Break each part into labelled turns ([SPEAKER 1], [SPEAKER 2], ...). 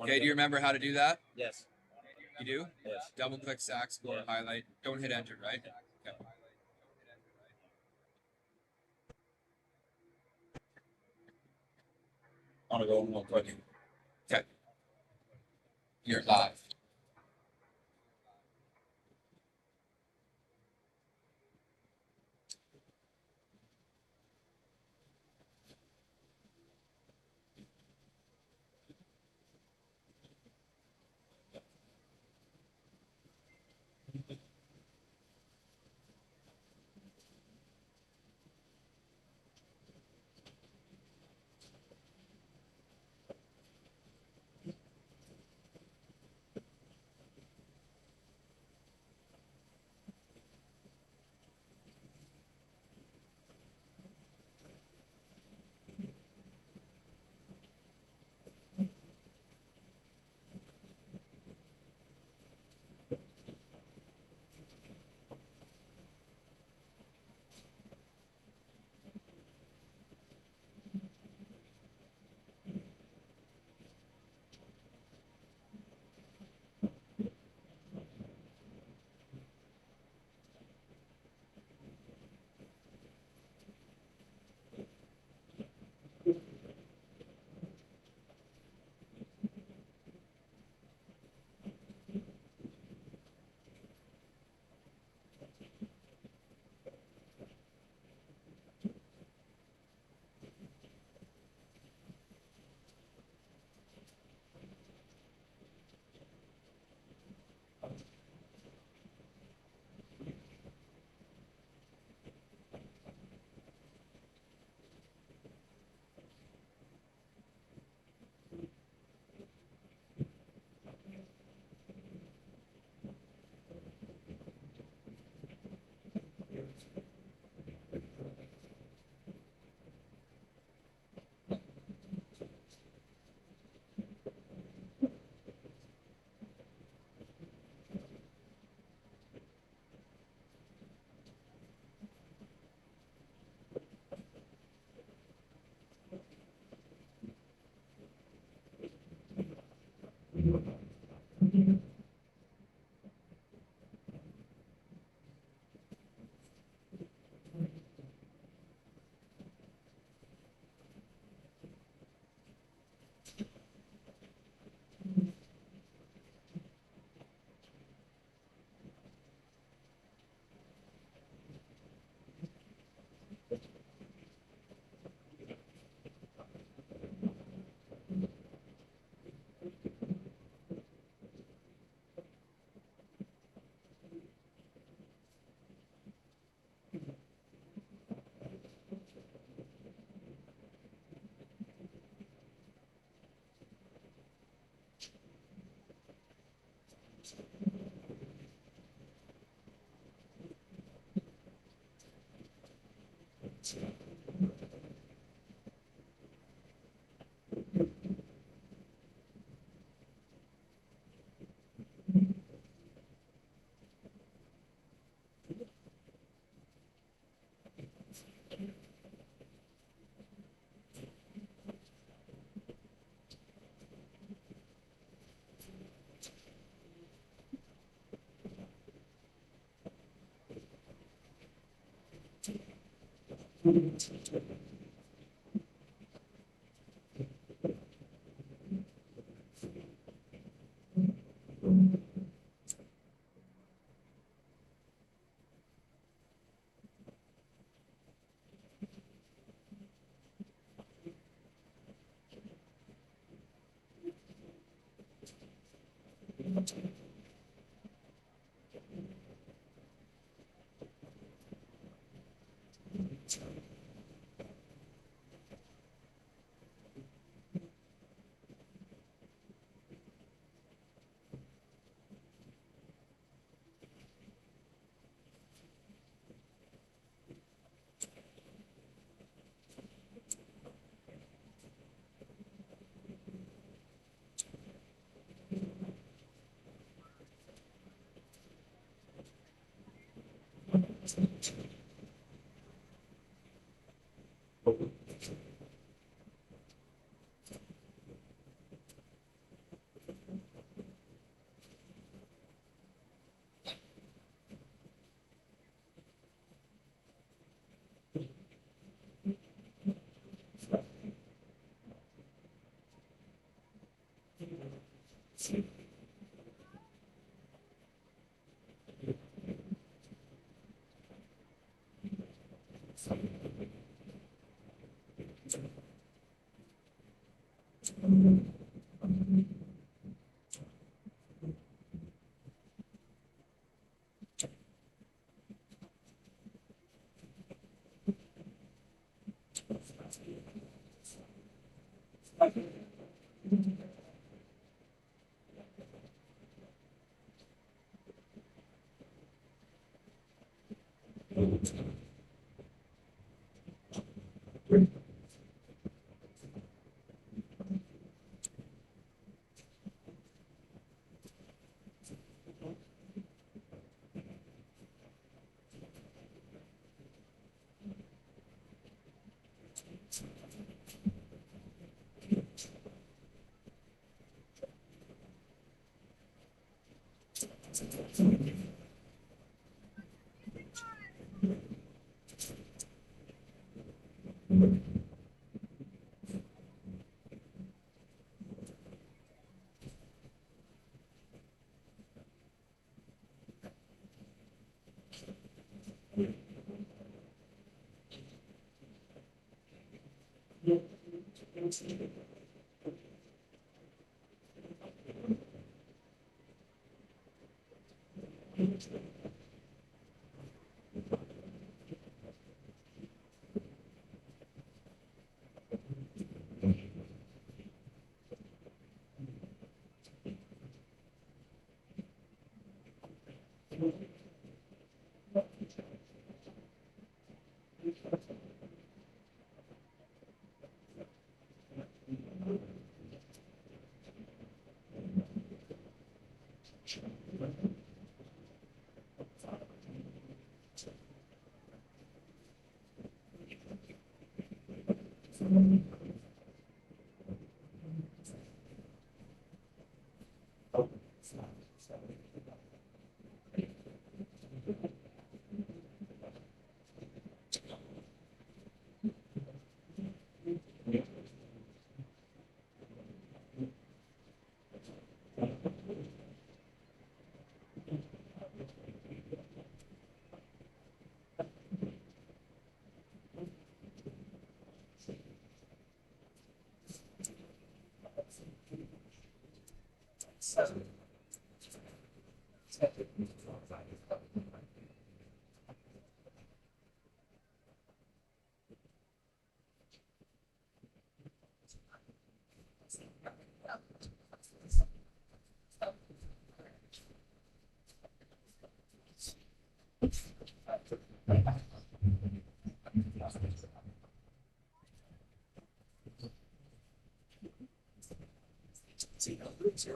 [SPEAKER 1] Okay, do you remember how to do that?
[SPEAKER 2] Yes.
[SPEAKER 1] You do?
[SPEAKER 2] Yes.
[SPEAKER 1] Double click stack, score,
[SPEAKER 2] Yeah.
[SPEAKER 1] highlight. Don't hit enter, right? Okay.
[SPEAKER 2] I want to go real quick.
[SPEAKER 1] Okay. You're live.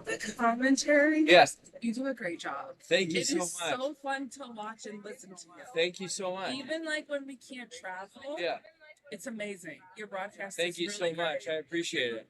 [SPEAKER 2] The commentary.
[SPEAKER 1] Yes.
[SPEAKER 2] You do a great job.
[SPEAKER 1] Thank you
[SPEAKER 2] It
[SPEAKER 1] so
[SPEAKER 2] is
[SPEAKER 1] much.
[SPEAKER 2] so fun to watch and listen to you.
[SPEAKER 1] Thank you so much.
[SPEAKER 2] Even like when we can't travel,
[SPEAKER 1] Yeah.
[SPEAKER 2] it's amazing. Your broadcast
[SPEAKER 1] Thank
[SPEAKER 2] is
[SPEAKER 1] you
[SPEAKER 2] really
[SPEAKER 1] so much.
[SPEAKER 2] great.
[SPEAKER 1] I appreciate it.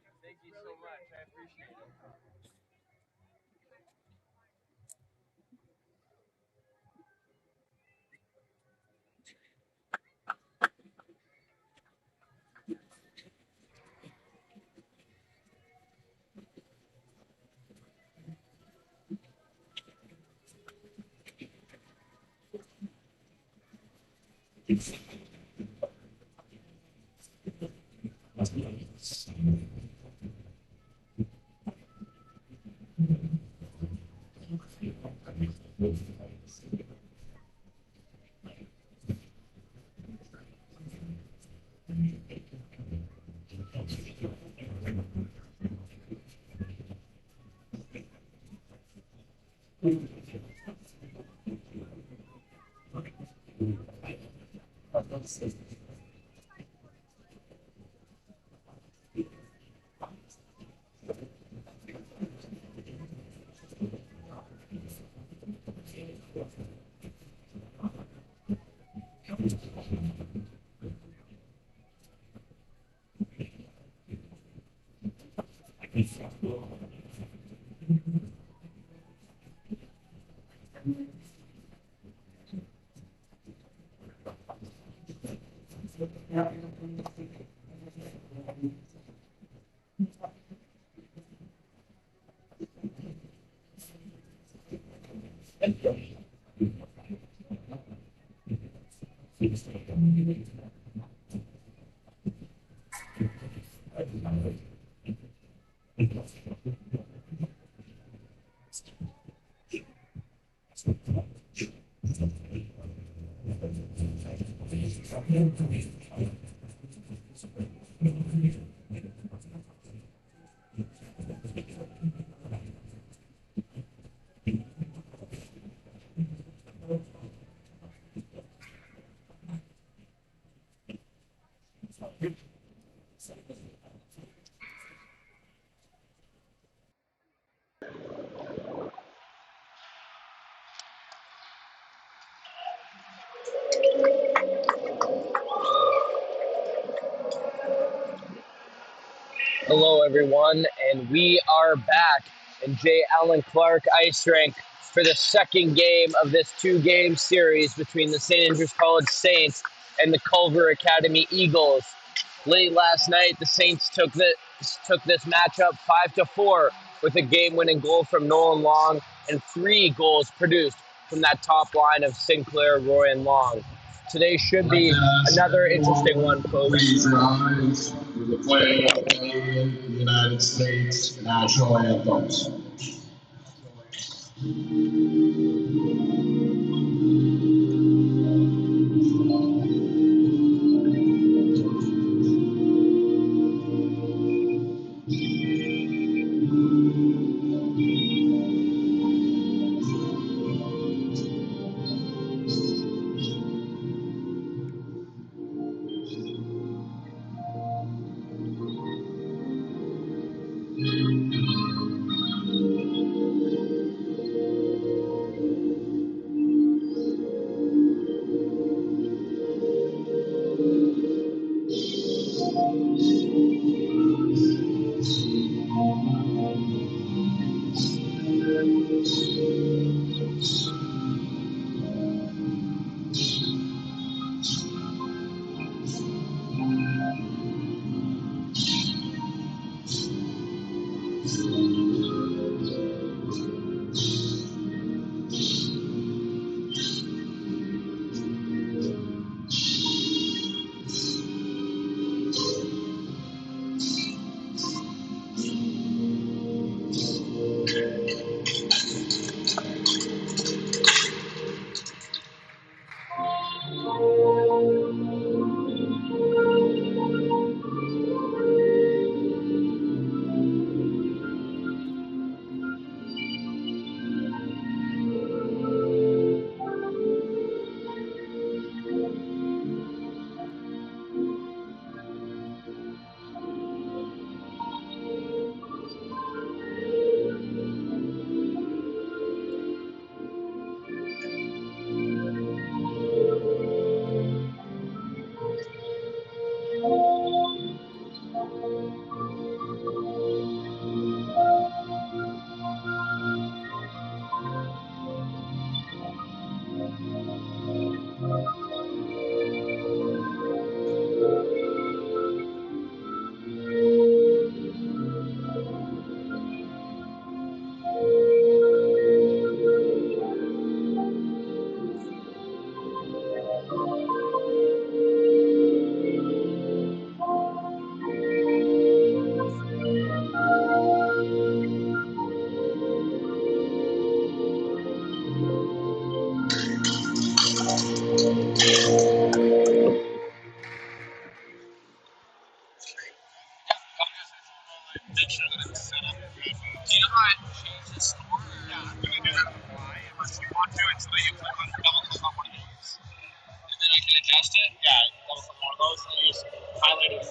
[SPEAKER 3] Hello, everyone, and we are back in J. Allen Clark Ice Rink for the second game of this two-game series between the St. Andrews College Saints and the Culver Academy Eagles. Late last night, the Saints took this matchup 5-4 with a game-winning goal from Nolan Long and 3 goals produced from that top line of Sinclair, Roy, and Long. Today should be another interesting one, folks.
[SPEAKER 4] Raise your eyes with the playing of the Canadian, United States national anthems.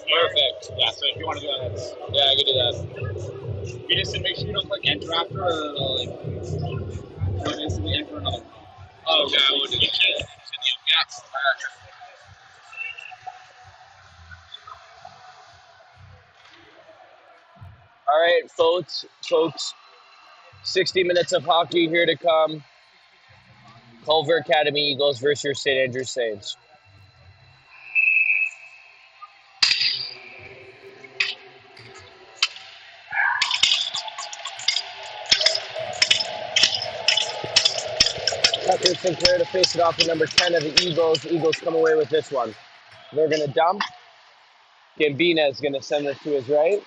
[SPEAKER 3] Perfect.
[SPEAKER 5] Yeah, so if you want to do that, that's,
[SPEAKER 3] Yeah, I can do that.
[SPEAKER 5] you just make sure you don't click enter after, or like, don't instantly enter another.
[SPEAKER 3] Oh, okay, I will do that.
[SPEAKER 5] Yeah.
[SPEAKER 3] All right, folks, 60 minutes of hockey here to come. Culver Academy Eagles versus your St. Andrews Saints. Tucker Sinclair to face it off with number 10 of the Eagles. The Eagles come away with this one. They're going to dump. Gambina is going to send it to his right.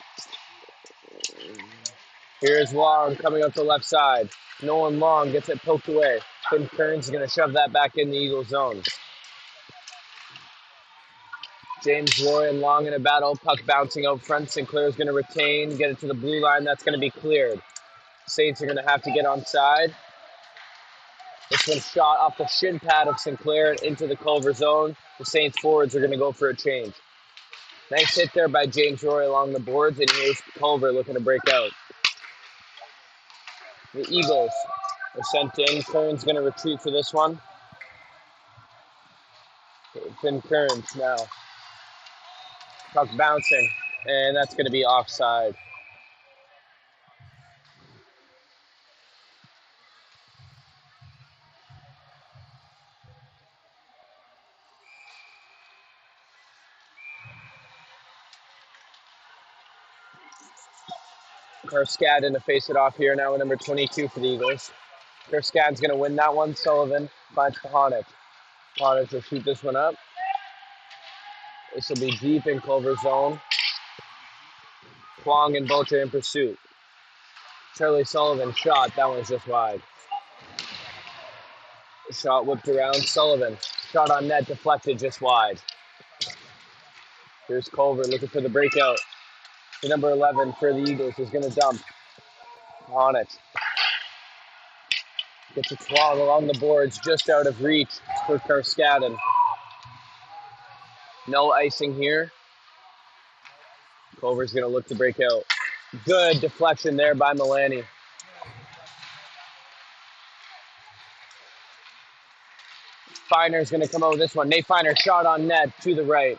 [SPEAKER 3] Here's Long coming up the left side. Nolan Long gets it poked away. Finn Kearns is going to shove that back in the Eagles zone. James Roy and Long in a battle. Puck bouncing out front. Sinclair's going to retain, get it to the blue line. That's going to be cleared. Saints are going to have to get onside. This one shot off the shin pad of Sinclair into the Culver zone. The Saints forwards are going to go for a change. Nice hit there by James Roy along the boards, and here's Culver looking to break out. The Eagles are sent in. Kearns going to retreat for this one. Finn Kearns now. Puck bouncing, and that's going to be offside. Karskadin to face it off here now with number 22 for the Eagles. Karskadin's going to win that one. Sullivan finds Pahanik. Pahanik will shoot this one up. This will be deep in Culver's zone. Kwong and Bolcher in pursuit. Charlie Sullivan shot. That one's just wide. Shot whipped around. Sullivan. Shot on net, deflected just wide. Here's Culver looking for the breakout. The number 11 for the Eagles is going to dump on it. Gets it swung along the boards, just out of reach for Karskadin. No icing here. Culver's going to look to break out. Good deflection there by Milani. Finer's going to come out with this one. Nate Finer shot on net to the right.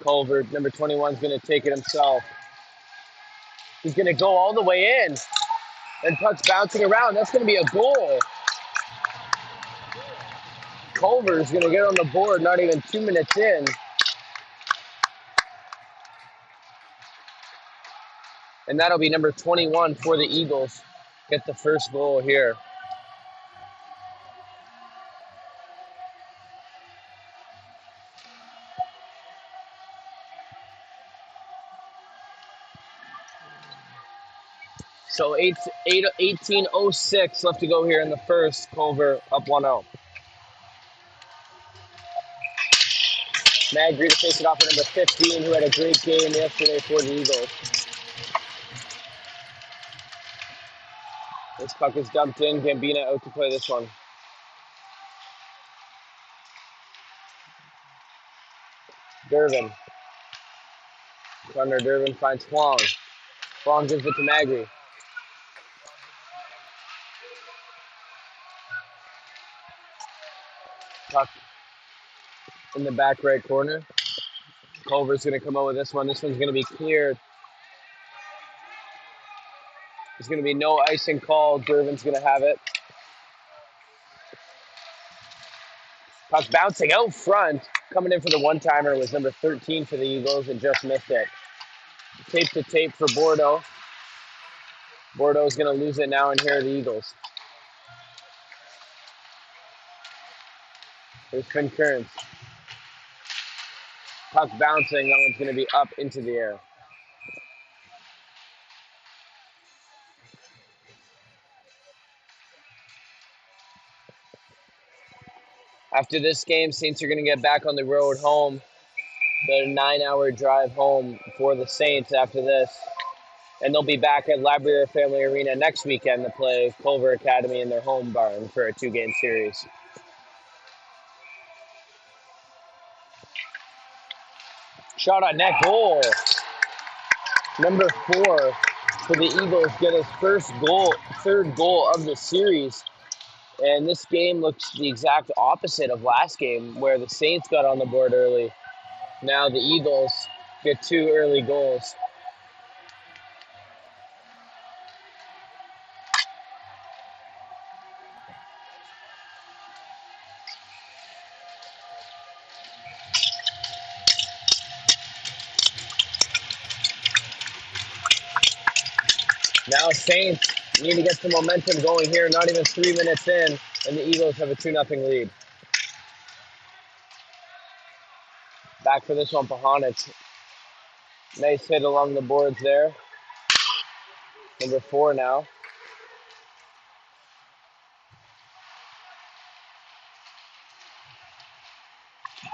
[SPEAKER 3] Culver, number 21, is going to take it himself. He's going to go all the way in. And puck's bouncing around. That's going to be a goal. Culver's going to get on the board not even 2 minutes in. And that'll be number 21 for the Eagles. Get the first goal here. So 18:06 left to go here in the first. Culver up 1-0. Magri to face it off for number 15, who had a great game yesterday for the Eagles. This puck is dumped in. Gambina out to play this one. Durbin. Connor Durbin finds Huang. Huang gives it to Magri. Puck in the back right corner. Culver's going to come out with this one. This one's going to be cleared. There's going to be no icing call. Durbin's going to have it. Puck bouncing out front. Coming in for the one-timer was number 13 for the Eagles and just missed it. Tape to tape for Bordeaux. Bordeaux's going to lose it now, and here are the Eagles. There's Finn Kearns. Puck bouncing. That one's going to be up into the air. After this game, Saints are going to get back on the road home. The 9-hour drive home for the Saints after this. And they'll be back at Labriere Family Arena next weekend to play Culver Academy in their home barn for a 2-game series. Shot on net, goal. Number 4 for the Eagles get his first goal, third goal of the series. And this game looks the exact opposite of last game, where the Saints got on the board early. Now the Eagles get 2 early goals. Now Saints need to get some momentum going here. Not even 3 minutes in, and the Eagles have a 2-0 lead. Back for this one, Pahanik. Nice hit along the boards there. Number 4 now.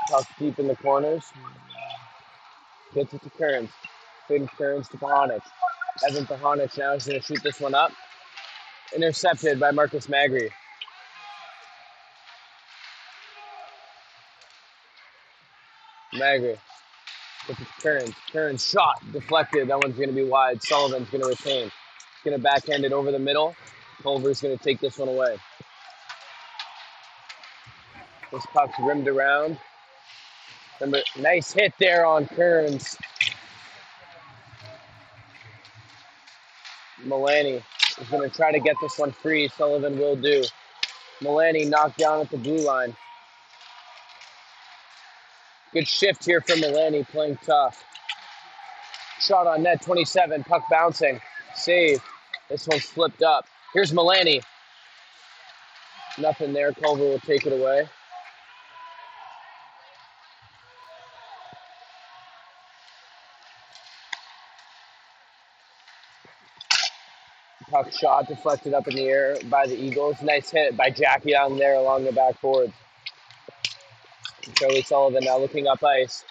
[SPEAKER 3] Puck deep in the corners. Gets it to Kearns. Finn Kearns to Pahonic. Evan Pahonic now is going to shoot this one up. Intercepted by Marcus Magri. Magri. Gets it to Kearns. Kearns shot. Deflected. That one's going to be wide. Sullivan's going to retain. He's going to backhand it over the middle. Culver's going to take this one away. This puck's rimmed around. Remember, nice hit there on Kearns. Milani is going to try to get this one free. Sullivan will do. Milani knocked down at the blue line. Good shift here from Milani, playing tough. Shot on net, 27, puck bouncing. Save. This one's flipped up. Here's Milani. Nothing there. Culver will take it away. Puck shot deflected up in the air by the Eagles. Nice hit by Jackie down there along the backboard. Joey Sullivan now looking up ice.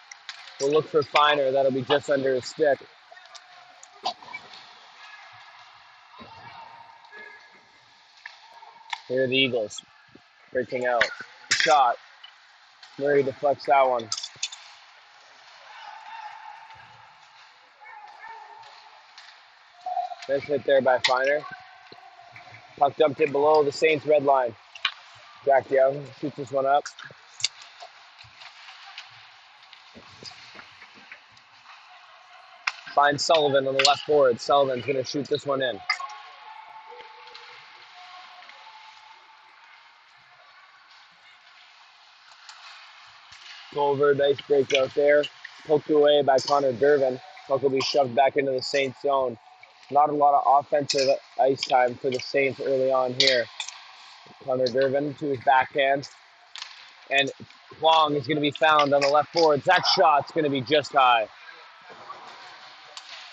[SPEAKER 3] We'll look for Finer. That'll be just under his stick. Here are the Eagles breaking out. Shot. Murray deflects that one. Nice hit there by Finer. Puck dumped it below the Saints' red line. Jack Young shoots this one up. Finds Sullivan on the left board. Sullivan's going to shoot this one in. Culver, nice breakout there. Poked away by Connor Durbin. Puck will be shoved back into the Saints zone. Not a lot of offensive ice time for the Saints early on here. Connor Durbin to his backhand. And Kwong is going to be found on the left boards. That shot's going to be just high.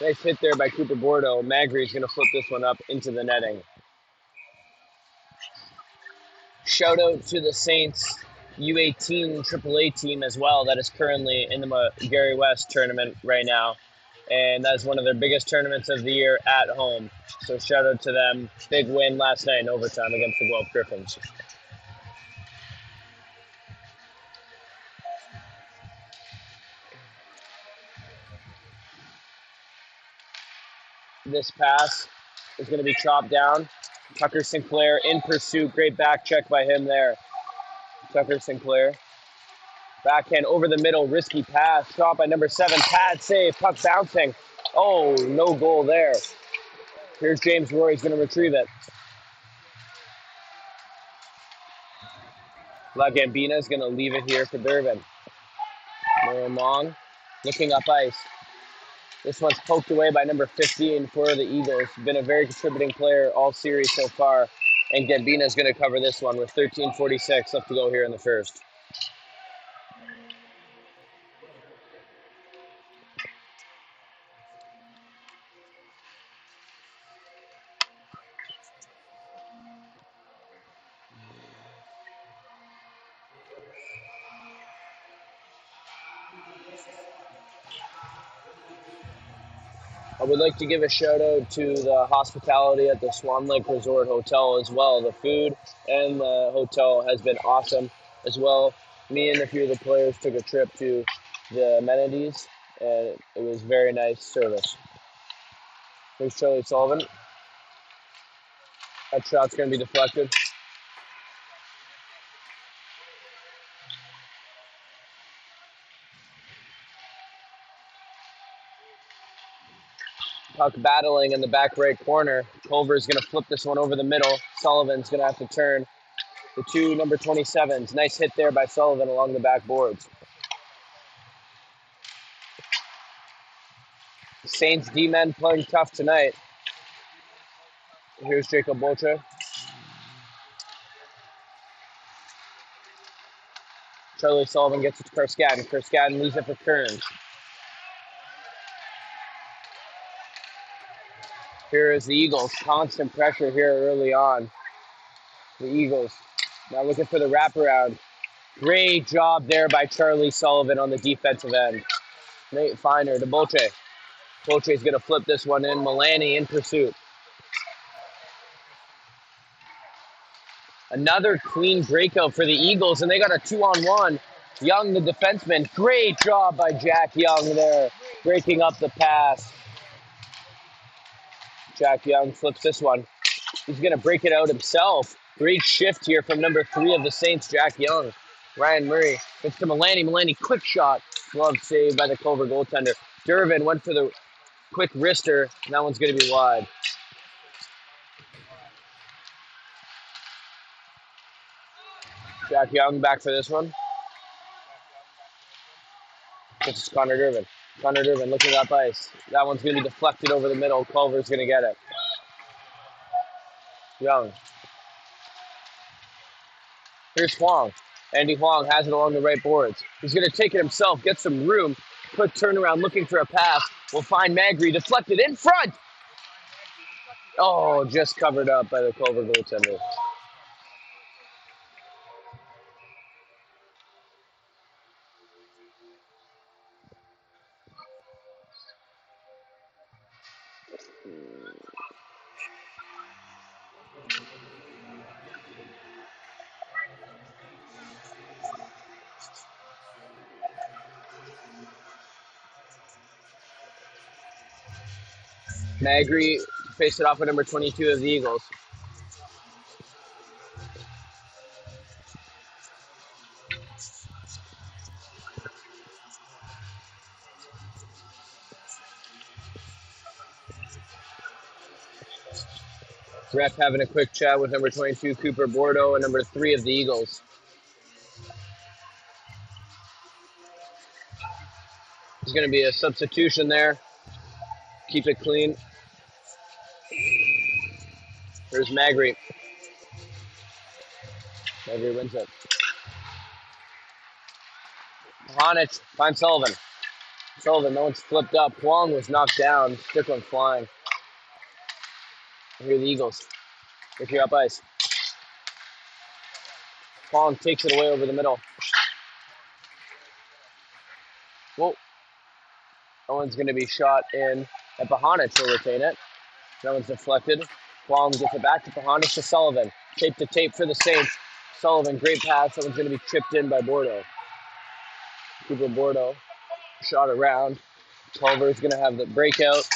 [SPEAKER 3] Nice hit there by Cooper Bordeaux. Magri is going to flip this one up into the netting. Shout out to the Saints U18 AAA team as well that is currently in the Gary West tournament right now. And that's one of their biggest tournaments of the year at home. So shout out to them. Big win last night in overtime against the Guelph Griffins. This pass is going to be chopped down. Tucker Sinclair in pursuit. Great back check by him there. Tucker Sinclair. Backhand over the middle. Risky pass. Shot by number 7. Pad save. Puck bouncing. Oh, no goal there. Here's James Roy. He's going to retrieve it. La Gambina is going to leave it here for Durbin. Nolan Long looking up ice. This one's poked away by number 15 for the Eagles. Been a very contributing player all series so far. And Gambina is going to cover this one with 13:46 left to go here in the first. I would like to give a shout out to the hospitality at the Swan Lake Resort Hotel as well. The food and the hotel has been awesome as well. Me and a few of the players took a trip to the amenities, and it was very nice service. Here's Charlie Sullivan. That shot's going to be deflected. Puck battling in the back right corner. Culver's going to flip this one over the middle. Sullivan's going to have to turn. The two number 27s. Nice hit there by Sullivan along the back boards. Saints D-men playing tough tonight. Here's Jacob Bocha. Charlie Sullivan gets it to Kerskadden. Kerskadden leaves it for Kearns. Here is the Eagles. Constant pressure here early on. The Eagles now looking for the wraparound. Great job there by Charlie Sullivan on the defensive end. Nate Finer to Bolche. Bolche's going to flip this one in. Milani in pursuit. Another clean breakout for the Eagles, and they got a 2-on-1. Young, the defenseman. Great job by Jack Young there, breaking up the pass. Jack Young flips this one. He's going to break it out himself. Great shift here from number 3 of the Saints, Jack Young. Ryan Murray. It's to Milani. Milani, quick shot. Glove saved by the Culver goaltender. Durbin went for the quick wrister, and that one's going to be wide. Jack Young back for this one. This is Connor Durbin. Connor Durbin looking up ice. That one's going to be deflected over the middle. Culver's going to get it. Young. Here's Huang. Andy Huang has it along the right boards. He's going to take it himself, get some room. Quick turnaround looking for a pass. We'll find Magri deflected in front. Oh, just covered up by the Culver goaltender. Magri faced it off with number 22 of the Eagles. Ref having a quick chat with number 22, Cooper Bordeaux, and number 3 of the Eagles. There's going to be a substitution there. Keep it clean. There's Magri. Magri wins it. Honich finds Sullivan. Sullivan, no one's flipped up. Huang was knocked down. Stick one flying. Here are the Eagles. If you're up ice. Huang takes it away over the middle. Whoa. That one's going to be shot in at Pahanich. Will retain it. That one's deflected. Huang gets it back to Pahanich to Sullivan. Tape to tape for the Saints. Sullivan, great pass. That one's going to be chipped in by Bordeaux. Cooper Bordeaux. Shot around. Culver's going to have the breakout.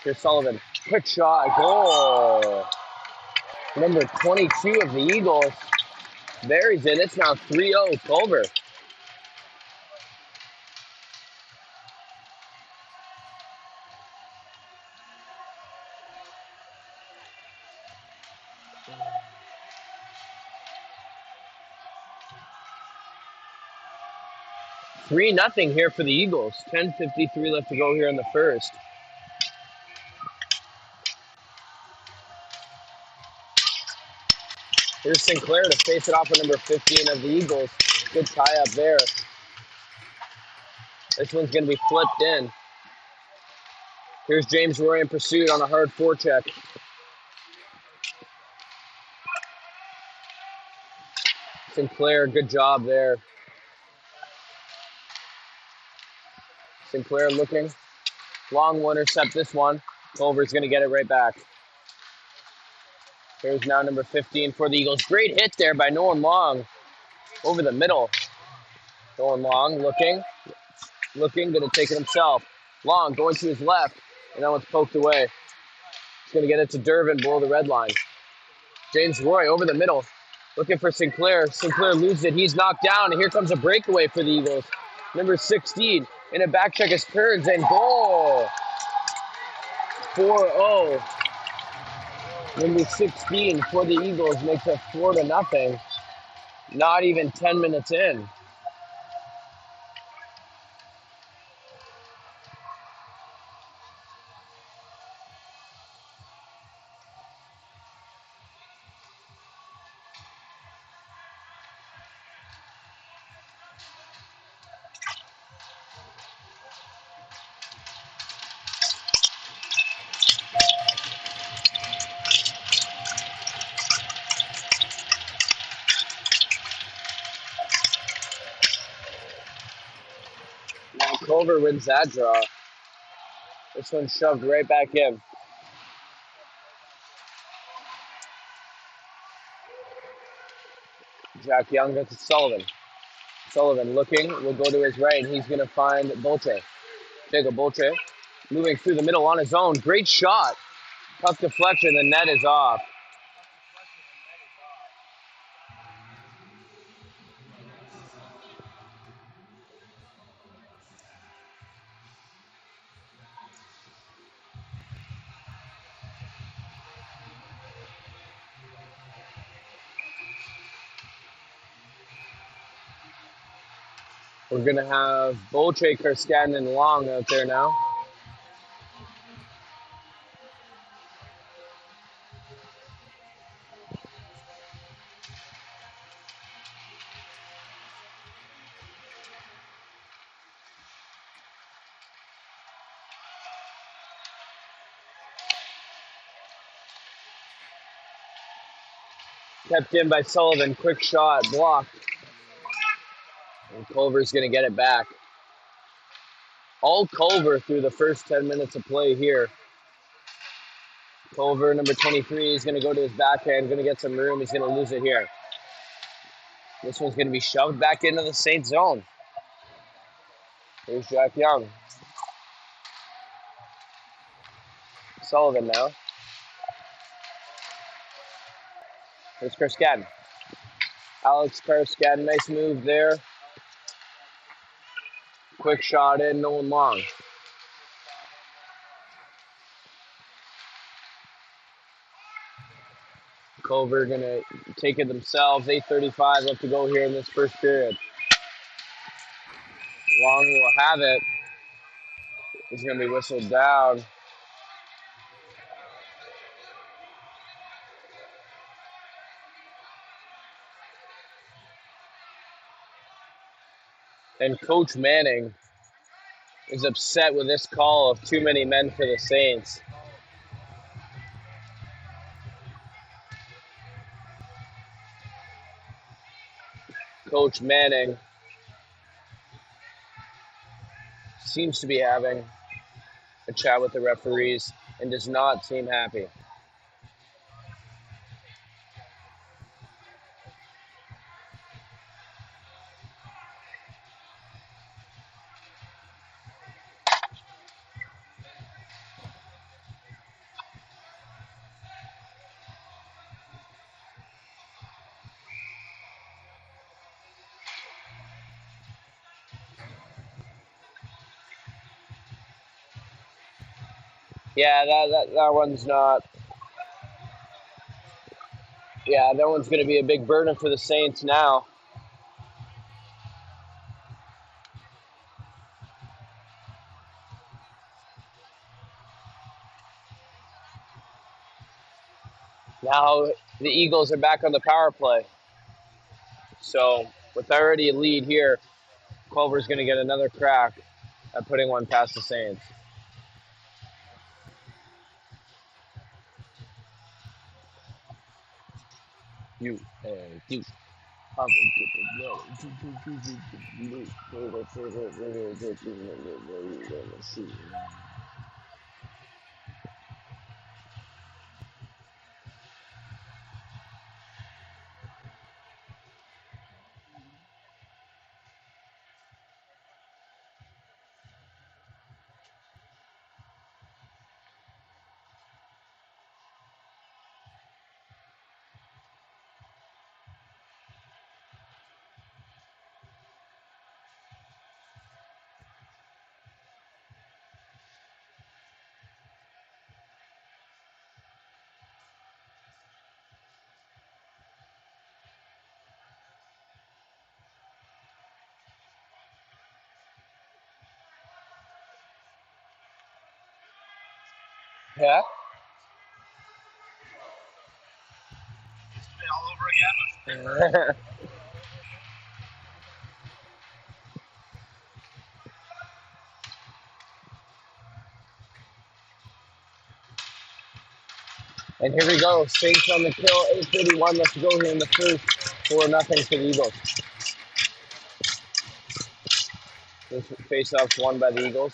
[SPEAKER 3] Here's Sullivan. Quick shot. Goal. Number 22 of the Eagles. There he's in. It's now 3-0 Culver. Three nothing here for the Eagles. 10:53 left to go here in the first. Here's Sinclair to face it off with number 15 of the Eagles. Good tie up there. This one's going to be flipped in. Here's James Roy in pursuit on a hard forecheck. Sinclair, good job there. Sinclair looking. Long will intercept this one. Culver's going to get it right back. Here's now number 15 for the Eagles. Great hit there by Nolan Long. Over the middle. Nolan Long looking, going to take it himself. Long going to his left, and that one's poked away. He's going to get it to Durbin below the red line. James Roy over the middle, looking for Sinclair. Sinclair loses it. He's knocked down, and here comes a breakaway for the Eagles. Number 16, in a back check is Kearns, and goal! 4-0. Number 16 for the Eagles makes it 4-0. Not even 10 minutes in. Culver wins that draw. This one's shoved right back in. Jack Young gets to Sullivan. Sullivan looking, will go to his right, and he's going to find Bolche. Jacob Bolche moving through the middle on his own. Great shot. Tough deflection, the net is off. We're going to have Bolche, Kerskan, and Long out there now. Kept in by Sullivan. Quick shot, blocked. And Culver's going to get it back. All Culver through the first 10 minutes of play here. Culver, number 23, is going to go to his backhand, going to get some room. He's going to lose it here. This one's going to be shoved back into the Saints zone. Here's Jack Young. Sullivan now. Here's Kerskan. Alex Kerskan, nice move there. Quick shot in, no one long. Culver going to take it themselves. 8:35 left to go here in this first period. Long will have it. He's going to be whistled down. And Coach Manning is upset with this call of too many men for the Saints. Coach Manning seems to be having a chat with the referees and does not seem happy. Yeah, that one's not. Yeah, that one's going to be a big burden for the Saints now. Now the Eagles are back on the power play. So with already a lead here, Culver's going to get another crack at putting one past the Saints. You. Yeah.
[SPEAKER 5] All over again.
[SPEAKER 3] And here we go. Saints on the kill. 8:31 left to go here in the first. 4-0 for the Eagles. This face-off's won by the Eagles.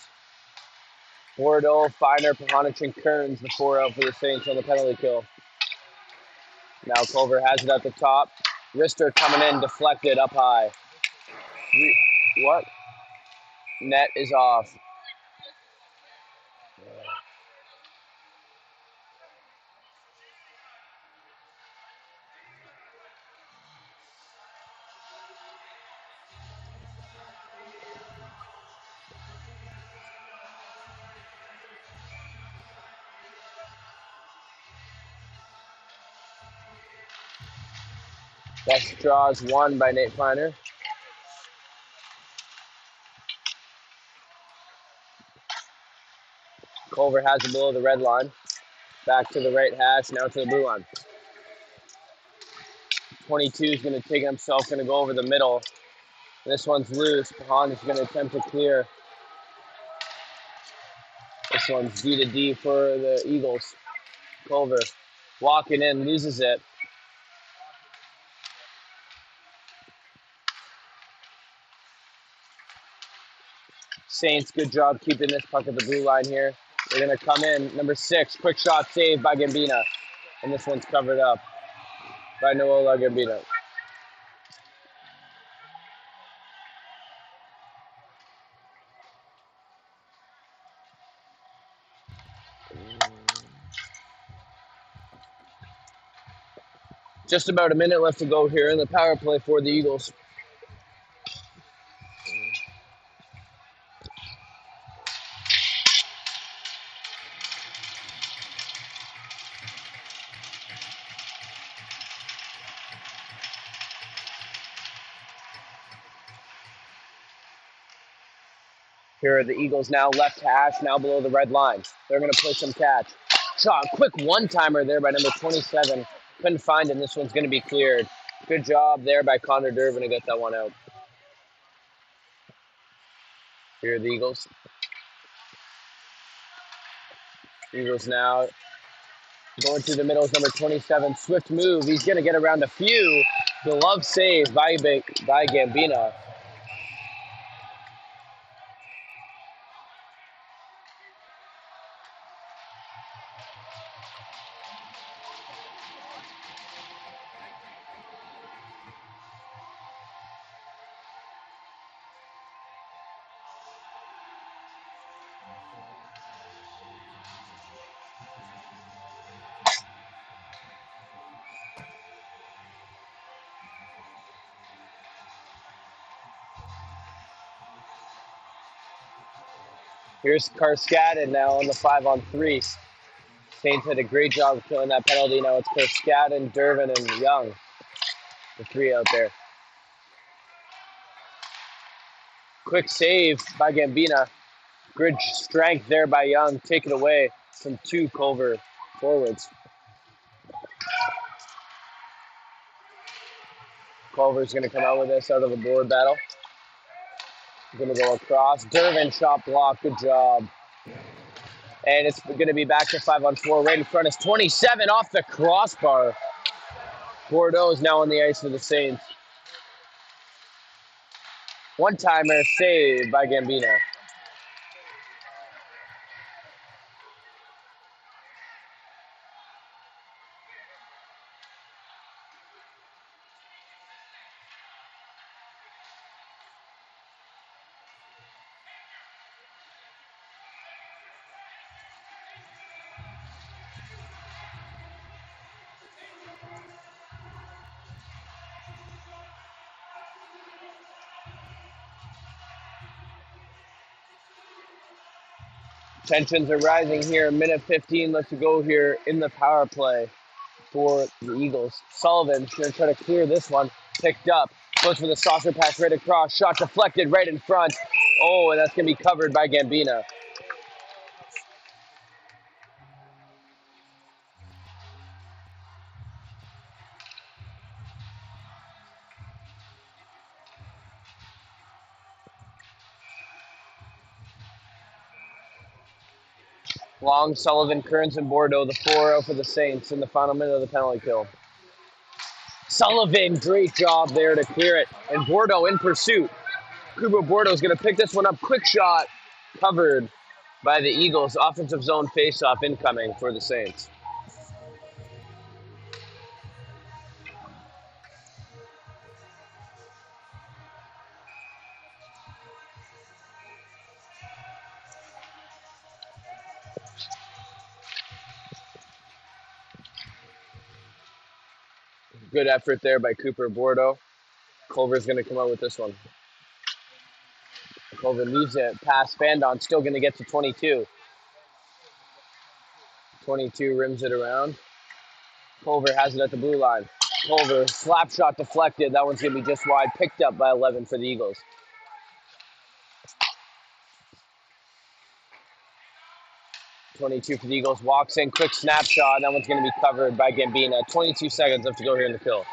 [SPEAKER 3] Bordeaux, Feiner, Pahanich, and Kearns, the 4 out for the Saints on the penalty kill. Now Culver has it at the top. Rister coming in, deflected up high. What? Net is off. Best draws won by Nate Feiner. Culver has it below the red line. Back to the right hash, now to the blue line. 22 is going to take himself, going to go over the middle. This one's loose. Pahan is going to attempt to clear. This one's D to D for the Eagles. Culver walking in, loses it. Saints, good job keeping this puck at the blue line here. They're going to come in. Number 6, quick shot saved by Gambina. And this one's covered up by Noah Gambina. Just about a minute left to go here in the power play for the Eagles. Here are the Eagles now left hash, now below the red line. They're going to play some catch. Shot, quick one-timer there by number 27. Couldn't find him. This one's going to be cleared. Good job there by Connor Durbin to get that one out. Here are the Eagles. Eagles now going through the middle is number 27. Swift move. He's going to get around a few. Glove save by Gambina. Here's Karskadin now on the 5-on-3. Saints did a great job of killing that penalty. Now it's Karskadin, Durbin, and Young. The 3 out there. Quick save by Gambina. Good strength there by Young. Take it away from 2 Culver forwards. Culver's going to come out with this out of the board battle. Going to go across. Durbin shot block. Good job. And it's going to be back to 5-on-4. Right in front is 27 off the crossbar. Bordeaux is now on the ice for the Saints. One-timer saved by Gambina. Tensions are rising here. Minute 15 left to go here in the power play for the Eagles. Sullivan's going to try to clear this one. Picked up. Goes for the saucer pass right across. Shot deflected right in front. Oh, and that's going to be covered by Gambina. Long, Sullivan, Kearns, and Bordeaux, the 4-0 for the Saints in the final minute of the penalty kill. Sullivan, great job there to clear it. And Bordeaux in pursuit. Cooper Bordeaux's going to pick this one up. Quick shot. Covered by the Eagles. Offensive zone faceoff incoming for the Saints. Good effort there by Cooper Bordeaux. Culver's going to come out with this one. Culver leaves it past Fandon. Still going to get to 22. 22 rims it around. Culver has it at the blue line. Culver, slap shot deflected. That one's going to be just wide. Picked up by 11 for the Eagles. 22 for the Eagles. Walks in, quick snapshot. That one's going to be covered by Gambina. 22 seconds left to go here in the kill.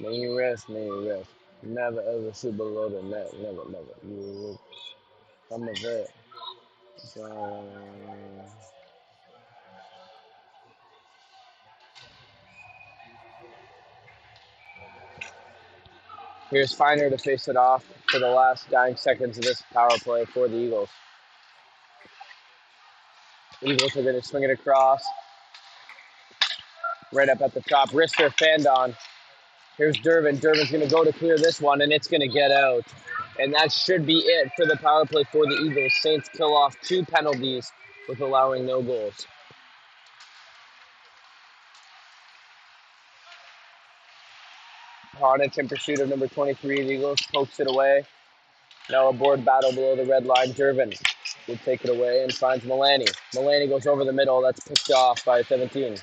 [SPEAKER 3] Main rest. Never ever shoot below the net. Never. You, I'm a vet. Here's Finer to face it off for the last dying seconds of this power play for the Eagles. Eagles are going to swing it across. Right up at the top. Wrister, Fandon. Here's Durbin. Durbin's going to go to clear this one, and it's going to get out. And that should be it for the power play for the Eagles. Saints kill off 2 penalties with allowing no goals. Honich in pursuit of number 23. The Eagles pokes it away. Now a board battle below the red line. Durbin will take it away and finds Milani. Milani goes over the middle. That's picked off by 17.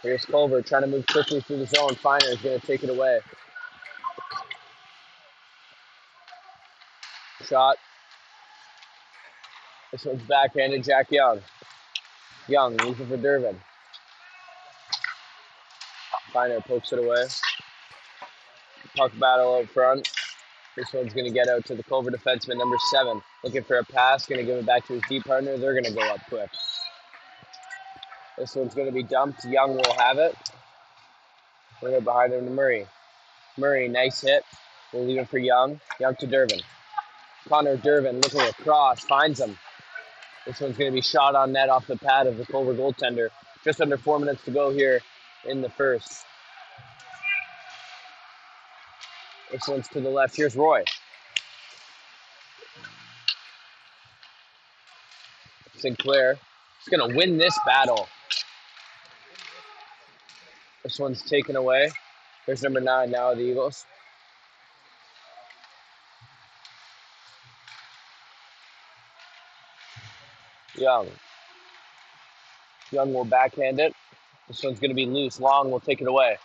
[SPEAKER 3] Here's Culver trying to move quickly through the zone. Finer is going to take it away. Shot. This one's backhanded. Jack Young. Young looking for Durbin. Finer pokes it away. Puck battle up front. This one's going to get out to the Culver defenseman, number 7. Looking for a pass. Going to give it back to his D partner. They're going to go up quick. This one's going to be dumped. Young will have it. Bring it behind him to Murray. Murray, nice hit. We'll leave it for Young. Young to Durbin. Connor Durbin looking across. Finds him. This one's going to be shot on net off the pad of the Culver goaltender. Just under 4 minutes to go here in the first. This one's to the left. Here's Roy. Sinclair is going to win this battle. This one's taken away. There's number 9 now of the Eagles. Young. Young will backhand it. This one's going to be loose. Long will take it away.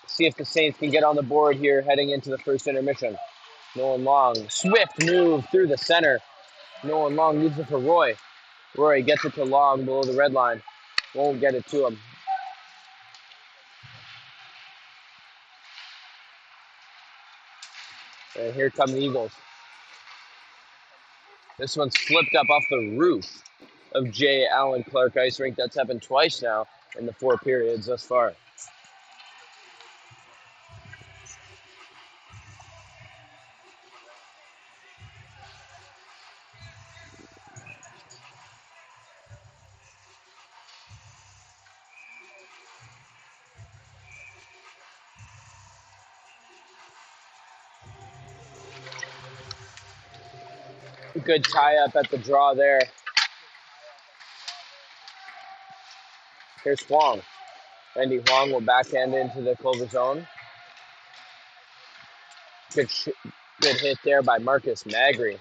[SPEAKER 3] See if the Saints can get on the board here heading into the first intermission. Nolan Long. Swift move through the center. Nolan Long leaves it for Roy. Roy gets it to Long below the red line. Won't get it to him. And here come the Eagles. This one's flipped up off the roof of J. Allen Clark Ice Rink. That's happened twice now in the 4 periods thus far. Good tie-up at the draw there. Here's Huang. Andy Huang will backhand into the Culver zone. Good hit there by Marcus Magri.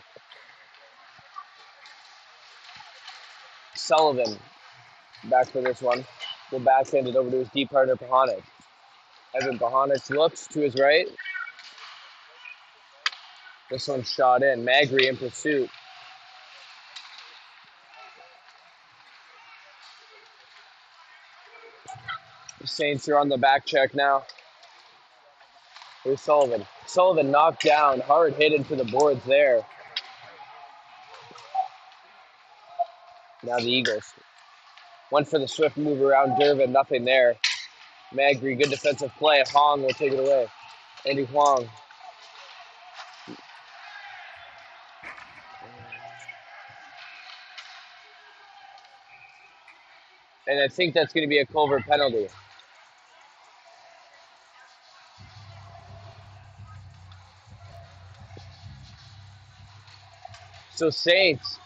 [SPEAKER 3] Sullivan back for this one. Will backhand it over to his deep partner, Pahanic. Evan Pahanic looks to his right. This one's shot in. Magri in pursuit. Saints are on the back check now. Here's Sullivan. Sullivan knocked down, hard hit into the boards there. Now the Eagles. Went for the swift move around Durbin, nothing there. Magri, good defensive play. Hong will take it away. Andy Huang. And I think that's going to be a Culver penalty. So Saints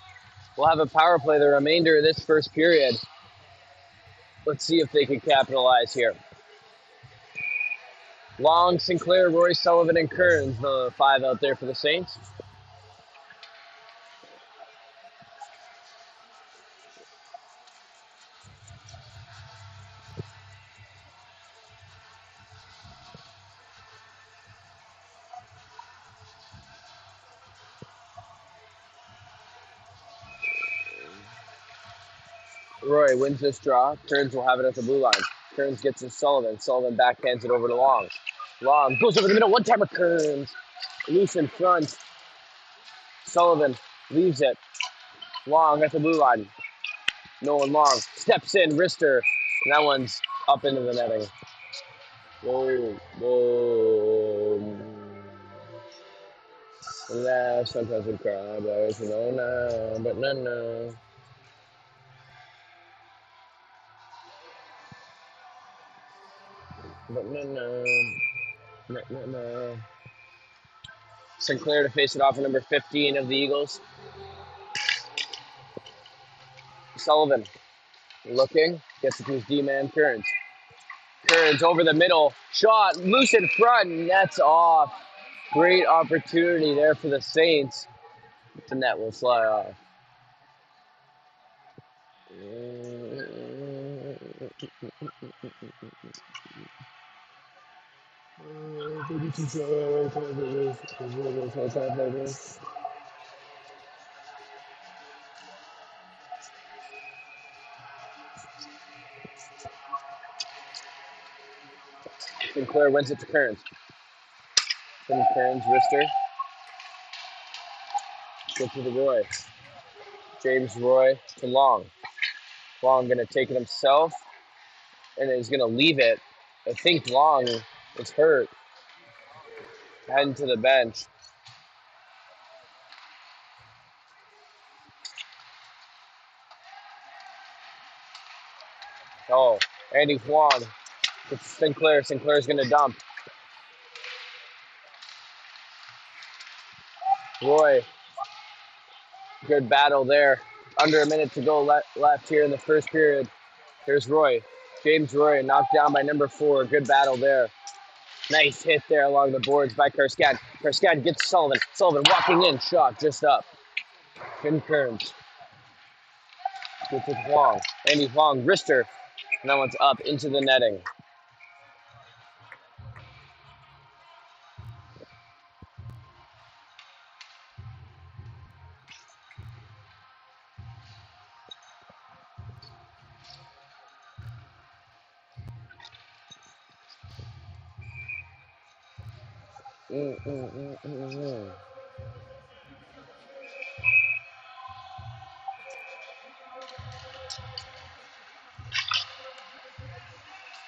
[SPEAKER 3] will have a power play the remainder of this first period. Let's see if they can capitalize here. Long, Sinclair, Roy, Sullivan, and Kearns, the five out there for the Saints. Roy wins this draw. Kearns will have it at the blue line. Kearns gets to Sullivan. Sullivan backhands it over to Long. Long goes over the middle. One-timer Kearns. Loose in front. Sullivan leaves it. Long at the blue line. Nolan Long steps in. Wrister. And that one's up into the netting. Whoa. Whoa. Yeah, sometimes we cry, but you know now. But no. But no. Sinclair to face it off at number 15 of the Eagles. Sullivan looking, gets it to his D-man, Kearns. Kearns over the middle, shot, loose in front, and that's off. Great opportunity there for the Saints. The net will fly off. Sinclair wins it to Kearns. From Kearns, Wrister. Get to the Roy. James Roy to Long. Long going to take it himself and is going to leave it. I think Long is hurt. Heading to the bench. Oh, Andy Huang gets Sinclair. Sinclair's going to dump. Roy, good battle there. Under a minute to go left here in the first period. Here's Roy. James Roy knocked down by number 4. Good battle there. Nice hit there along the boards by Karskan. Karskan gets Sullivan. Sullivan walking in. Shot just up. Tim Kearns. Gets it Huang. Andy Huang. Wrister. And that one's up into the netting.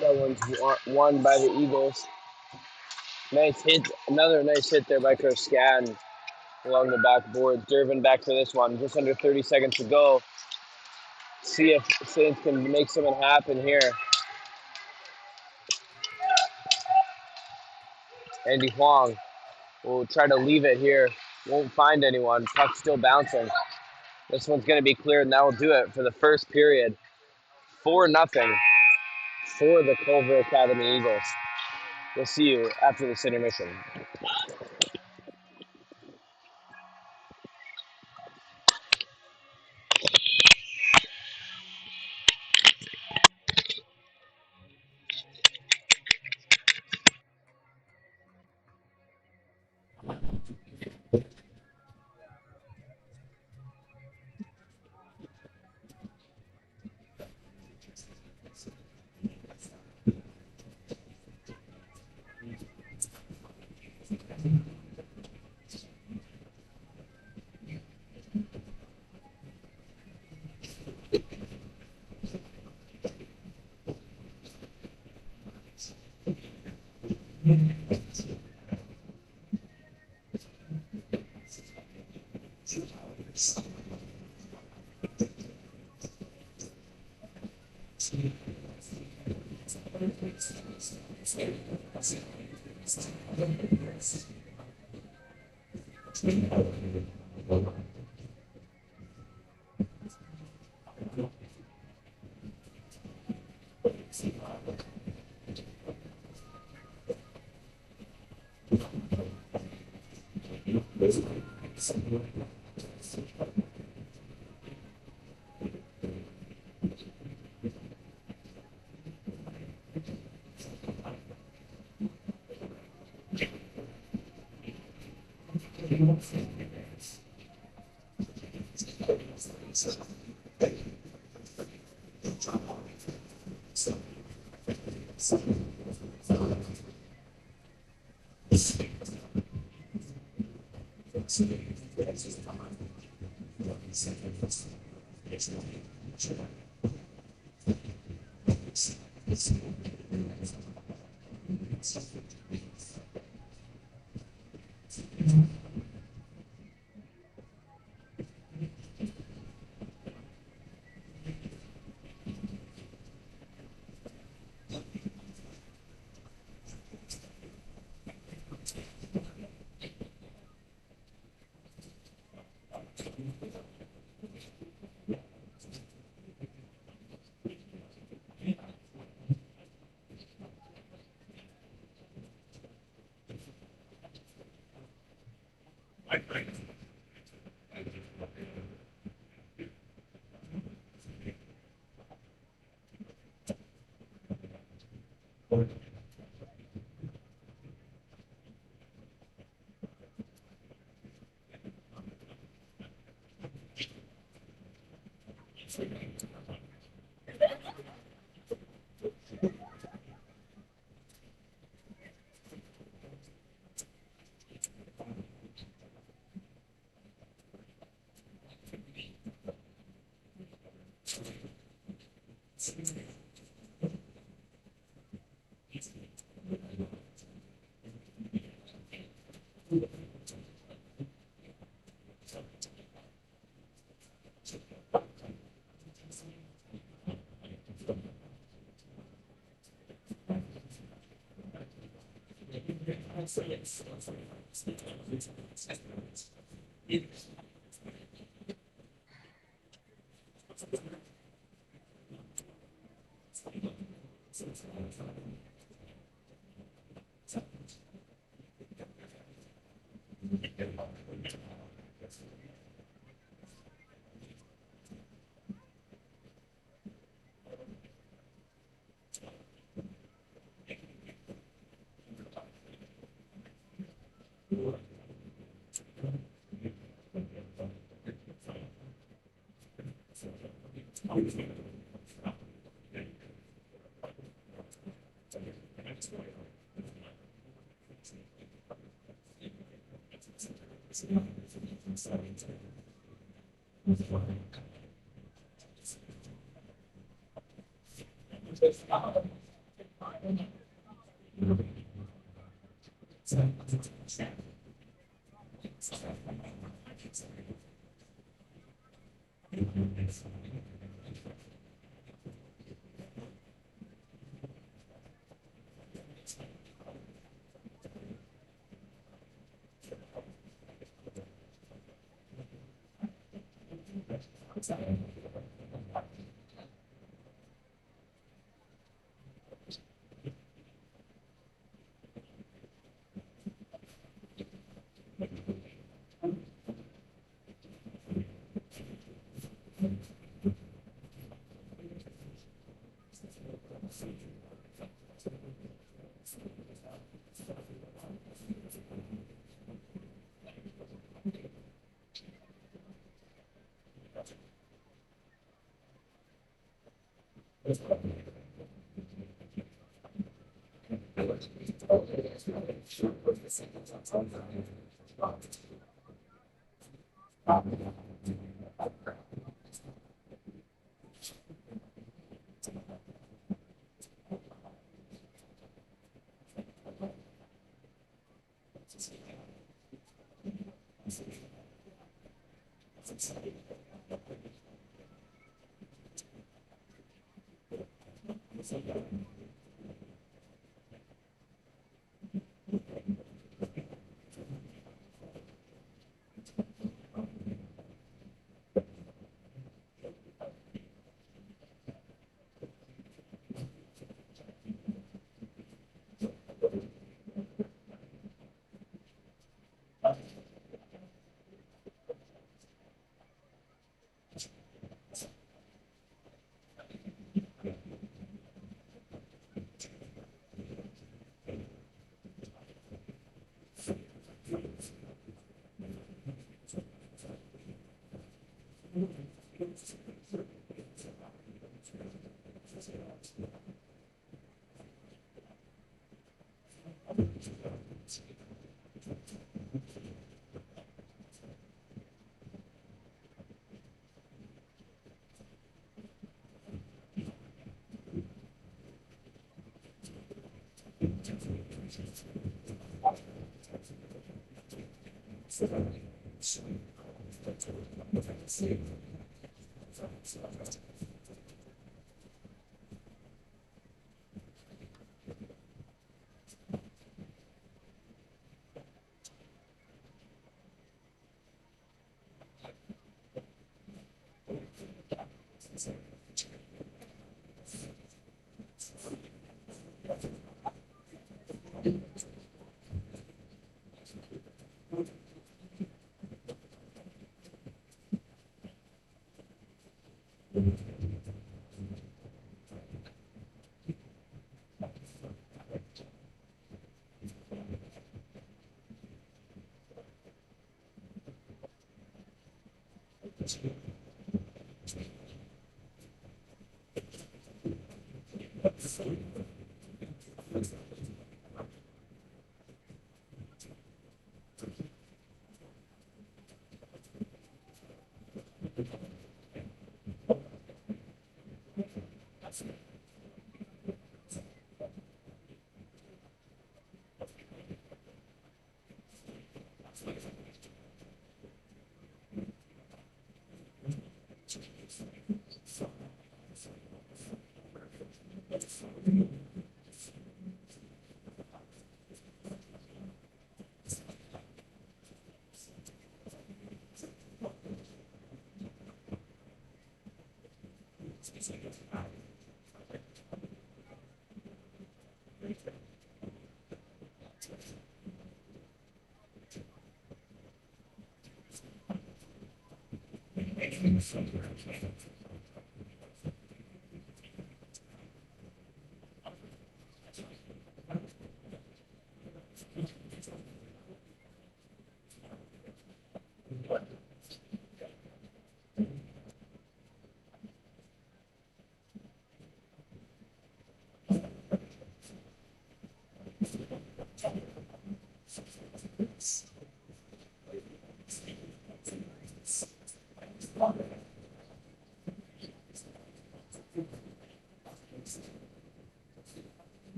[SPEAKER 3] That one's won by the Eagles. Nice hit. Another nice hit there by Karskan along the backboard. Durbin back for this one. Just under 30 seconds to go. See if Saints can make something happen here. Andy Huang will try to leave it here. Won't find anyone. Puck's still bouncing. This one's going to be cleared, and that will do it for the first period. 4-0 for the Culver Academy Eagles. We'll see you after this intermission.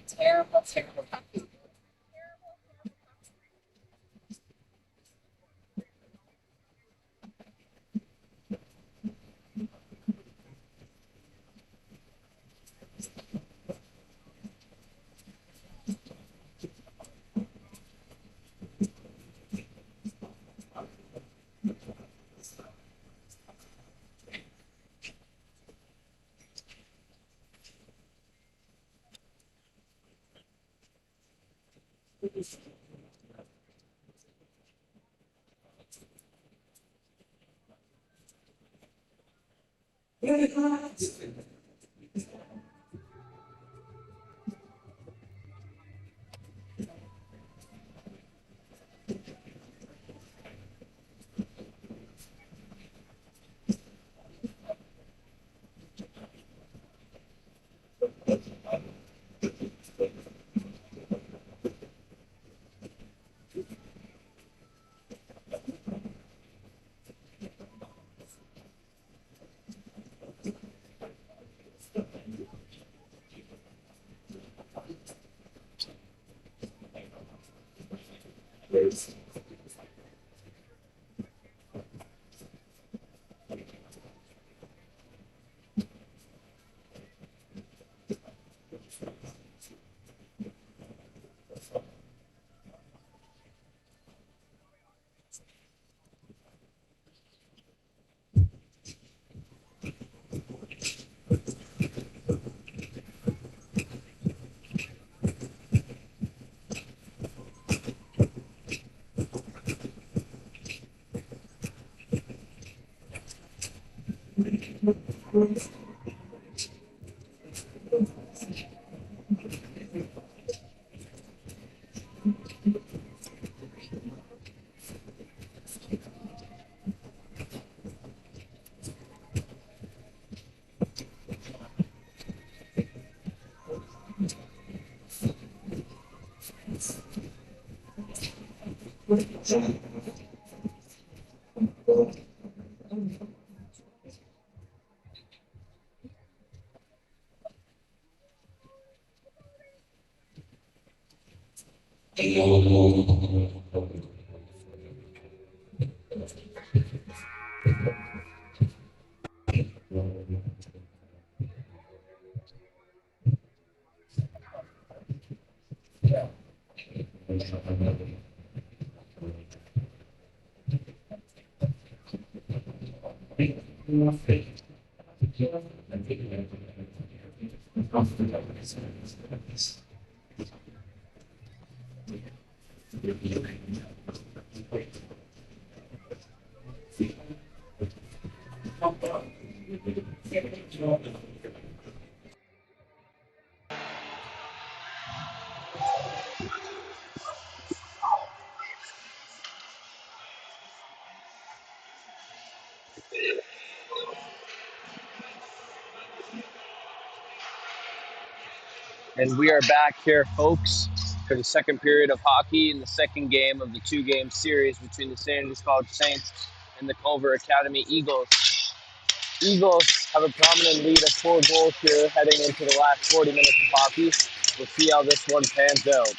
[SPEAKER 2] Terrible, terrible.
[SPEAKER 3] And we are back here, folks, for the second period of hockey in the second game of the two-game series between the St. Andrews College Saints and the Culver Academy Eagles. Eagles have a prominent lead of 4 goals here heading into the last 40 minutes of hockey. We'll see how this one pans out.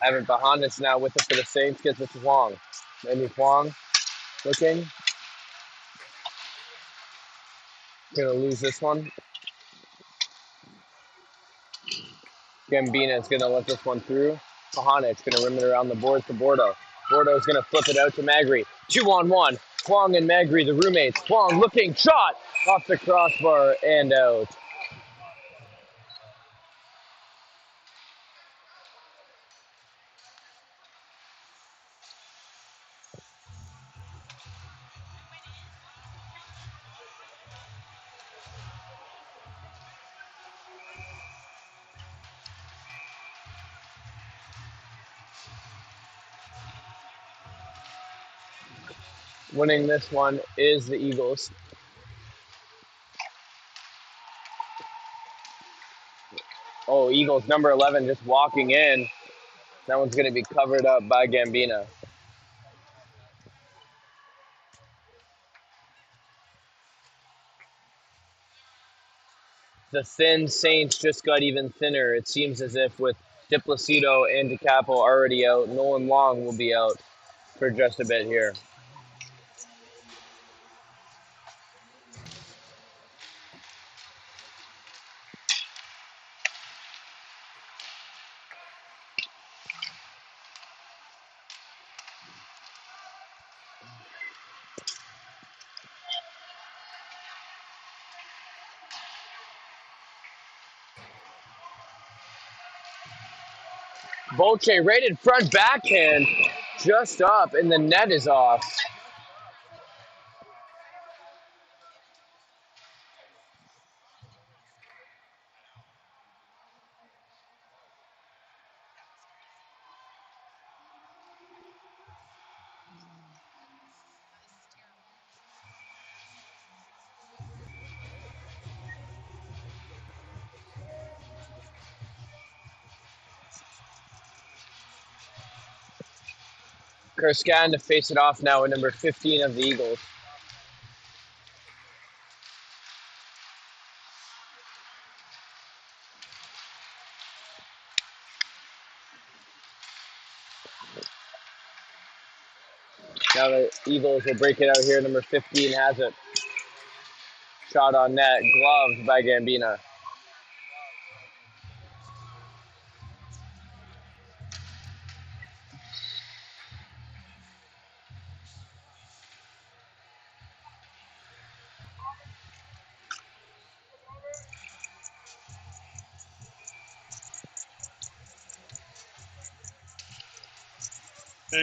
[SPEAKER 3] Evan Bahanas now with it for the Saints, gets it to Huang. Maybe Huang looking. Gonna lose this one. Gambina is gonna let this one through. Bahana, it's gonna rim it around the boards to Bordeaux. Bordeaux's gonna flip it out to Magri. 2-on-1. Huang and Magri, the roommates. Huang looking, shot off the crossbar and out. Winning this one is the Eagles. Oh, Eagles number 11 just walking in. That one's going to be covered up by Gambina. The thin Saints just got even thinner. It seems as if with Diplacido and DeCapo already out, Nolan Long will be out for just a bit here. Bolche right in front, backhand, just up, and the net is off. Kurskyan to face it off now with number 15 of the Eagles. Now the Eagles will break it out here. Number 15 has it. Shot on net, gloved by Gambina.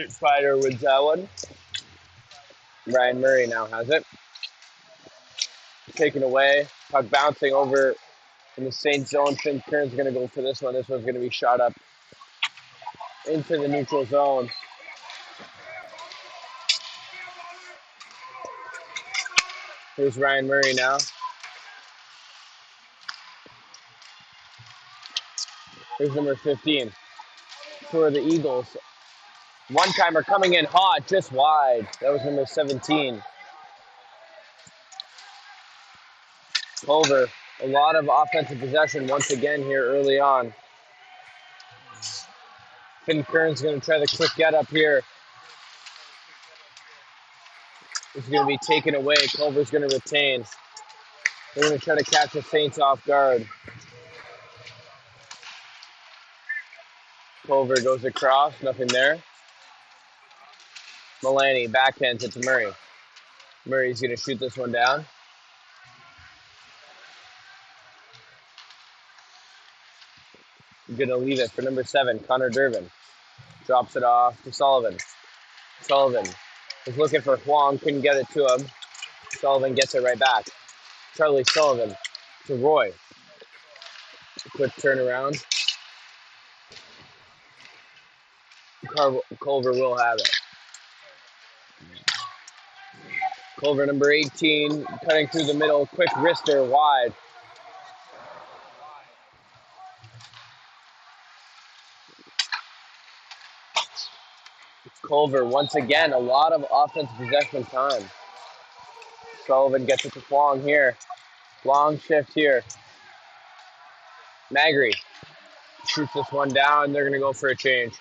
[SPEAKER 3] Fighter with that one. Ryan Murray now has it. Taken away. Puck bouncing over in the Saints zone. Finn Kern's going to go for this one. This one's going to be shot up into the neutral zone. Here's Ryan Murray now. Here's number 15 for the Eagles. One-timer coming in hot, just wide. That was number 17. Culver, a lot of offensive possession once again here early on. Finn Kern's going to try the quick get up here. It's going to be taken away. Culver's going to retain. They're going to try to catch the Saints off guard. Culver goes across, nothing there. Mullany backhands it to Murray. Murray's going to shoot this one down. Going to leave it for number 7, Connor Durbin. Drops it off to Sullivan. Sullivan is looking for Huang, couldn't get it to him. Sullivan gets it right back. Charlie Sullivan to Roy. Quick turnaround. Culver will have it. Culver, number 18, cutting through the middle. Quick wrister wide. Culver, once again, a lot of offensive possession time. Sullivan gets it to Huang here. Long shift here. Magri shoots this one down. They're going to go for a change.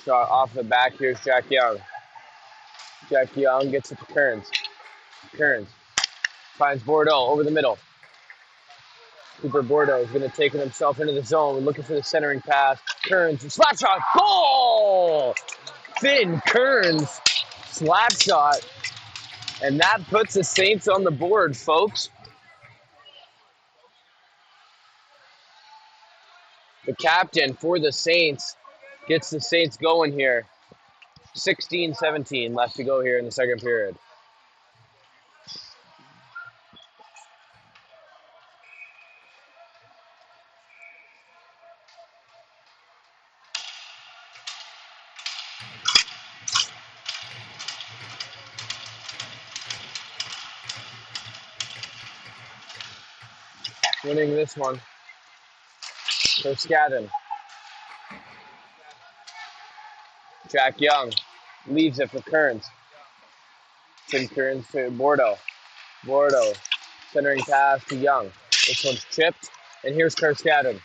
[SPEAKER 3] Shot off the back. Here's Jack Young. Jack Young gets it to Kearns. Kearns finds Bordeaux over the middle. Cooper Bordeaux is going to take it himself into the zone, looking for the centering pass. Kearns, slap shot, goal! Finn Kearns, slap shot. And that puts the Saints on the board, folks. The captain for the Saints gets the Saints going here. 16-17 left to go here in the second period. Winning this one for Skadden. Jack Young leaves it for Kearns. Tim Kearns to Bordeaux. Bordeaux centering pass to Young. This one's chipped. And here's Kurskadden.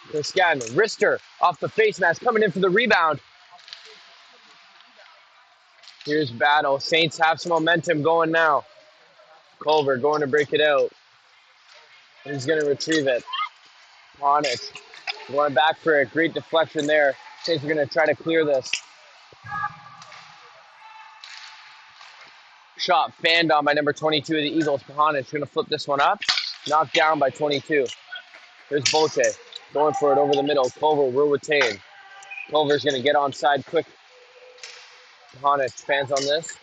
[SPEAKER 3] Kurskadden, wrister off the face mask, coming in for the rebound. Here's Battle. Saints have some momentum going now. Culver going to break it out. He's going to retrieve it. Onyx going back for a great deflection there. Saints are going to try to clear this. Shot fanned on by number 22 of the Eagles. Pahanic going to flip this one up. Knocked down by 22. Here's Boche going for it over the middle. Culver will retain. Culver's going to get onside quick. Pahanic fans on this.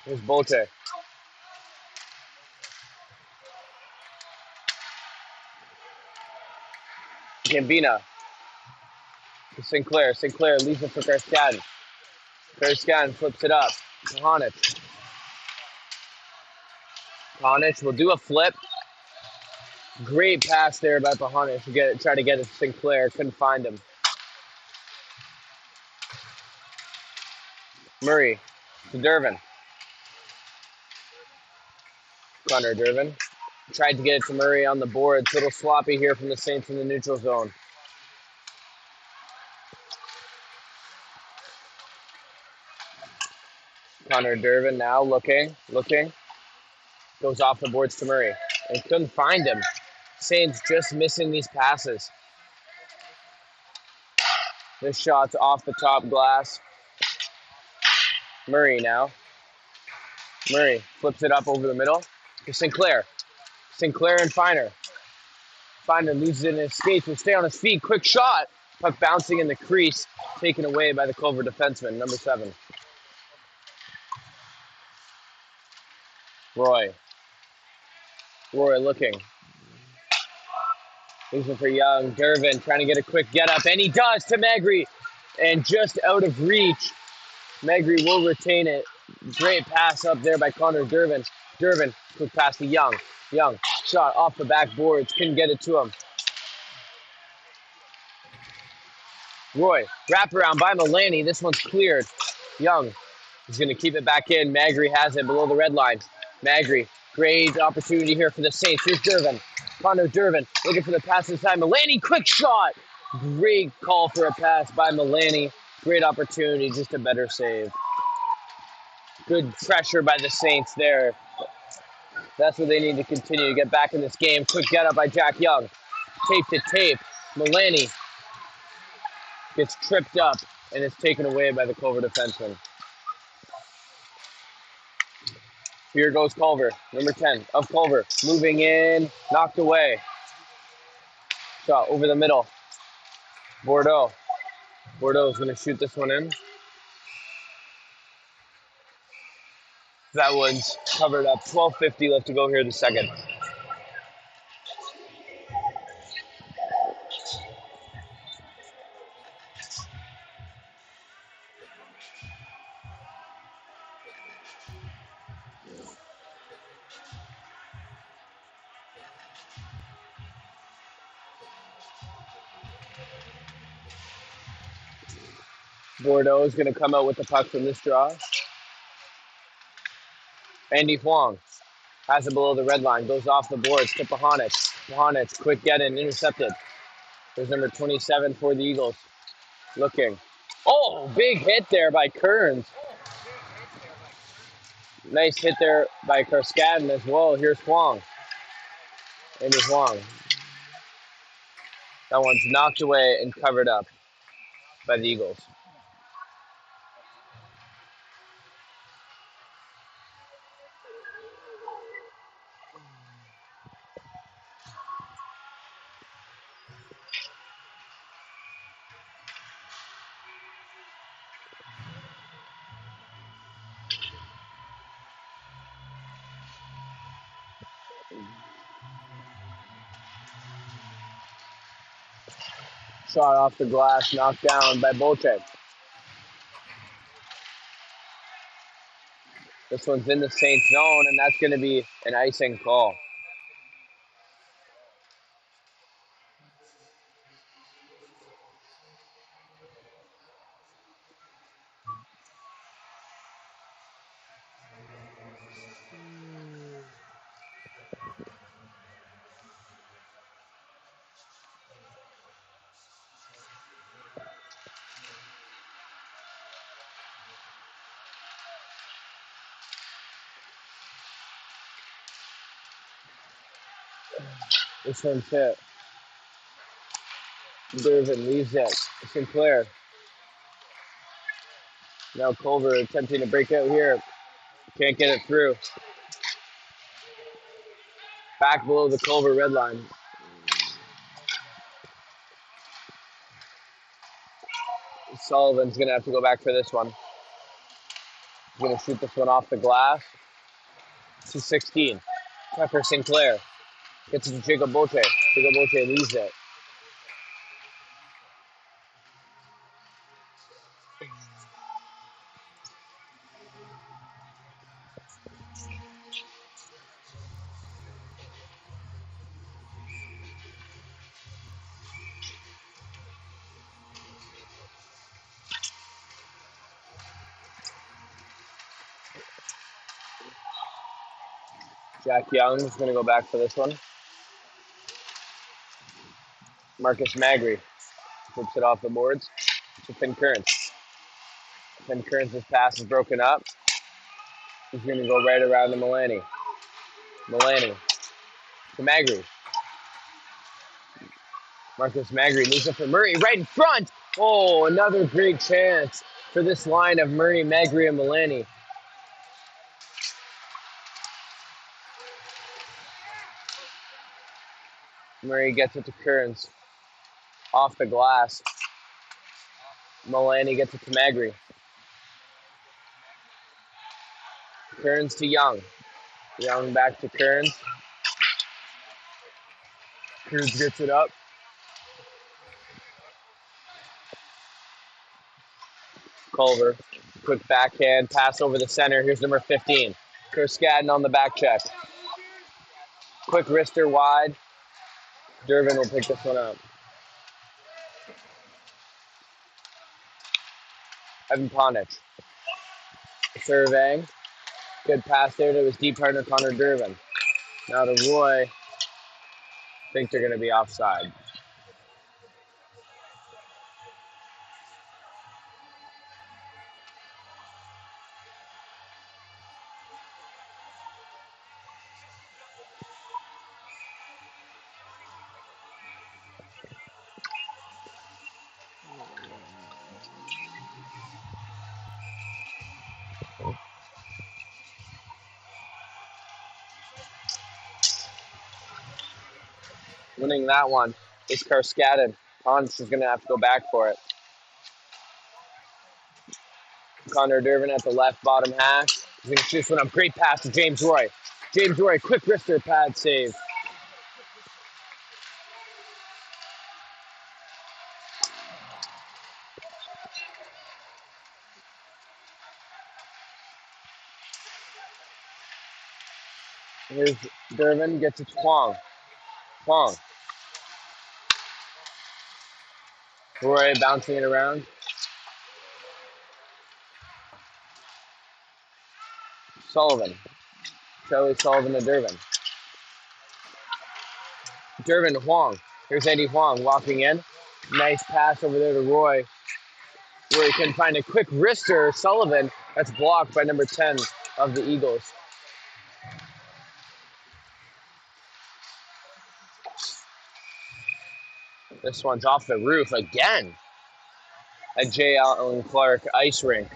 [SPEAKER 3] Here's Boche. Gambina to Sinclair. Sinclair leaves it for Karskan. Karskan flips it up. Pahanic. Pahanic will do a flip. Great pass there by Pahanic to try to get it to Sinclair. Couldn't find him. Murray to Dervin. Connor Dervin. Tried to get it to Murray on the boards. A little sloppy here from the Saints in the neutral zone. Connor Dervin now looking. Goes off the boards to Murray. And couldn't find him. Saints just missing these passes. This shot's off the top glass. Murray now. Murray flips it up over the middle to Sinclair. Sinclair and Finer. Finer loses it in his skates. Will stay on his feet. Quick shot. Puck bouncing in the crease. Taken away by the Culver defenseman, number 7. Roy looking. Looking for Young. Dervin trying to get a quick get up. And he does to Magri. And just out of reach. Magri will retain it. Great pass up there by Connor Dervin. Dervin, quick pass to Young. Young, shot off the backboards. Couldn't get it to him. Roy, wraparound by Mulaney. This one's cleared. Young is going to keep it back in. Magri has it below the red line. Magri, great opportunity here for the Saints. Here's Dervin. Connor Dervin looking for the pass inside. Mulaney, quick shot. Great call for a pass by Mulaney. Great opportunity, just a better save. Good pressure by the Saints there. That's what they need to continue to get back in this game. Quick get up by Jack Young. Tape to tape. Mulaney gets tripped up and is taken away by the Culver defenseman. Here goes Culver, number 10 of Culver. Moving in, knocked away. Shot over the middle. Bordeaux is going to shoot this one in. That one's covered up. 12:50 left to go here in the second. Bordeaux is going to come out with the puck from this draw. Andy Huang has it below the red line. Goes off the boards to Pahanic. Pahanic, quick get in, intercepted. There's number 27 for the Eagles. Looking. Oh, big hit there by Kearns. Nice hit there by Karskadin as well. Here's Huang. Andy Huang. That one's knocked away and covered up by the Eagles. Shot off the glass, knocked down by Boche. This one's in the Saints zone, and that's going to be an icing call. This one's hit. Dervin leaves it. Sinclair. Now Culver attempting to break out here. Can't get it through. Back below the Culver red line. Sullivan's going to have to go back for this one. He's going to shoot this one off the glass. 216. Tucker Sinclair. Gets it to Jacob Boche. Jacob Boche leaves it. Jack Young is going to go back for this one. Marcus Magri flips it off the boards to Finn Kearns. Finn Kearns' pass is broken up. He's going to go right around to Mullany. Mullany to Magri. Marcus Magri leaves it for Murray right in front. Oh, another great chance for this line of Murray, Magri, and Mullany. Murray gets it to Kearns. Off the glass. Mullany gets it to Magri. Kearns to Young. Young back to Kearns. Kearns gets it up. Culver. Quick backhand pass over the center. Here's number 15. Kerskadden on the back check. Quick wrister wide. Durbin will pick this one up. Evan Ponich. Surveying. Good pass there to his deep partner, Connor Durbin. Now to Roy. I think they're going to be offside. Winning that one is Kerskadden. Ponich is going to have to go back for it. Connor Durbin at the left bottom hash. He's going to shoot this one up. Great pass to James Roy. James Roy, quick wrister pad save. Here's Durbin, gets it to Kwong. Kwong. Roy bouncing it around. Sullivan. Charlie Sullivan to Durbin. Durbin to Huang. Here's Eddie Huang walking in. Nice pass over there to Roy, where he can find a quick wrister. Sullivan, that's blocked by number 10 of the Eagles. This one's off the roof again at J. Allen Clark Ice Rink.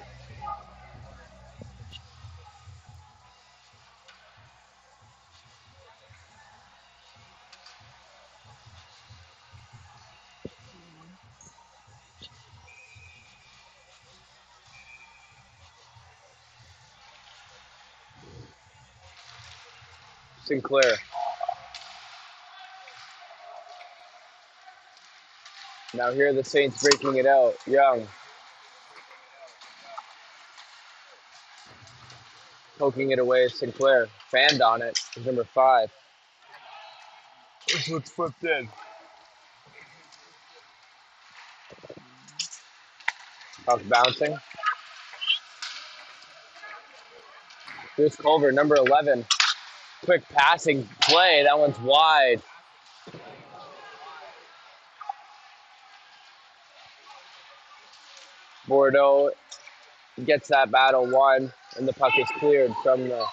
[SPEAKER 3] Sinclair. Now here are the Saints breaking it out. Young. Poking it away, Sinclair. Fanned on it. Number 5. This one's flipped in. Puck bouncing. Here's Culver, number 11. Quick passing play. That one's wide. Bordeaux gets that battle won, and the puck is cleared from the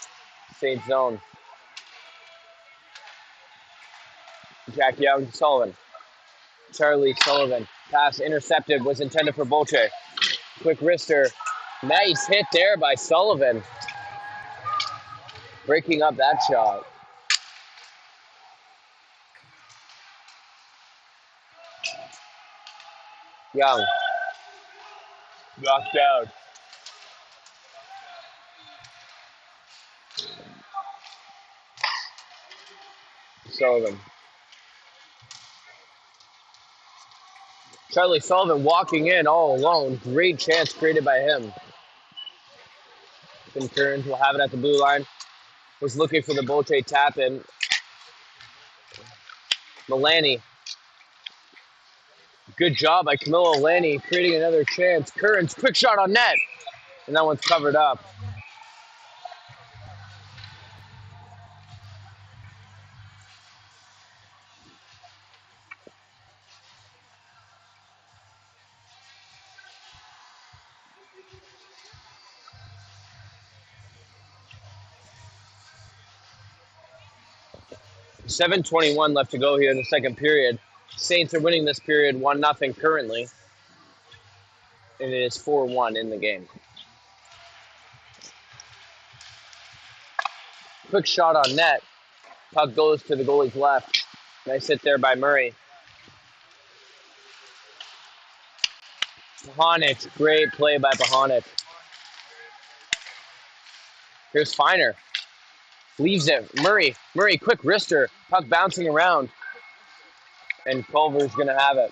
[SPEAKER 3] Saints zone. Jack Young, Sullivan. Charlie Sullivan. Pass intercepted, was intended for Boche. Quick wrister. Nice hit there by Sullivan. Breaking up that shot. Young. Knocked out. Sullivan. Charlie Sullivan walking in all alone. Great chance created by him. Finn Kearns will have it at the blue line. Was looking for the Bolte tap in. Milani. Good job by Camilo Laney creating another chance. Kearns, quick shot on net. And that one's covered up. .7:21 left to go here in the second period. Saints are winning this period 1-0 currently. And it is 4-1 in the game. Quick shot on net. Puck goes to the goalie's left. Nice hit there by Murray. Pahonic, great play by Pahonic. Here's Feiner. Leaves it. Murray, quick wrister. Puck bouncing around. And Culver's going to have it.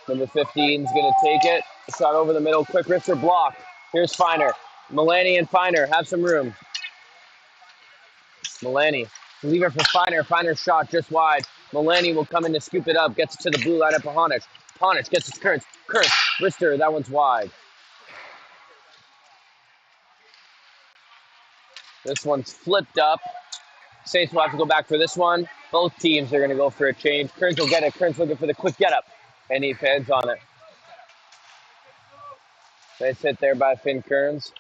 [SPEAKER 3] Number 15 is going to take it. Shot over the middle. Quick wrister block. Here's Feiner. Milani and Feiner have some room. Milani. Leave it for Feiner. Feiner's shot just wide. Milani will come in to scoop it up. Gets it to the blue line of Pahonic. Pahonic gets it to Kearns. Kearns. Wrister. That one's wide. This one's flipped up. Saints will have to go back for this one. Both teams are going to go for a change. Kearns will get it. Kearns looking for the quick get up. And he pins on it. Nice hit there by Finn Kearns.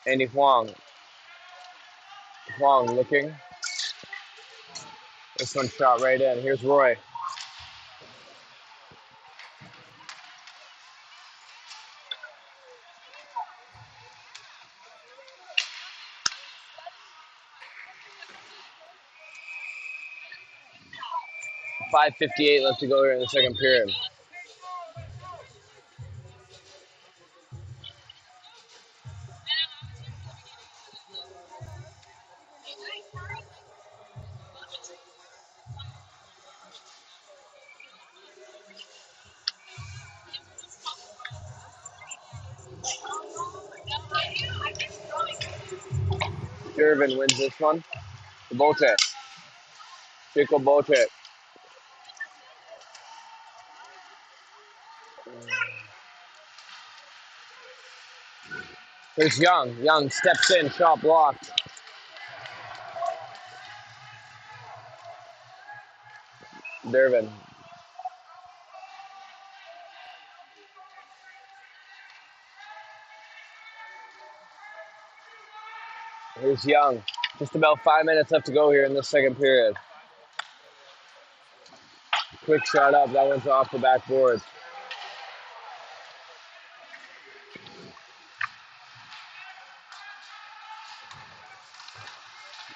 [SPEAKER 3] Andy Huang. Huang looking. This one shot right in. Here's Roy. .5:58 left to go here in the second period. Irvin wins this one. Bolte. Chico Bolte. Here's Young. Young steps in. Shot blocked. Irvin. Here's Young. Just about 5 minutes left to go here in the second period. Quick shot up. That one's off the backboard.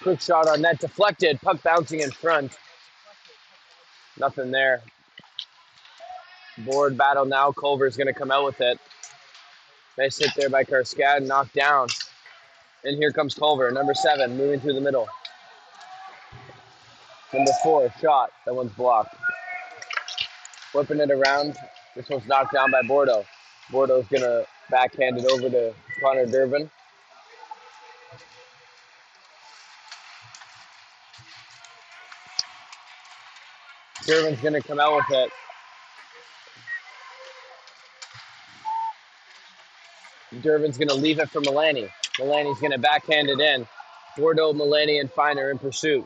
[SPEAKER 3] Quick shot on net. Deflected. Puck bouncing in front. Nothing there. Board battle now. Culver's going to come out with it. Nice hit there by Karskad. Knocked down. And here comes Culver. Number 7 moving through the middle. Number 4 shot. That one's blocked. Whipping it around. This one's knocked down by Bordeaux. Bordeaux's going to backhand it over to Connor Durbin. Durbin's going to come out with it. Durbin's going to leave it for Milani. Milani's going to backhand it in. Bordeaux, Milani, and Feiner in pursuit.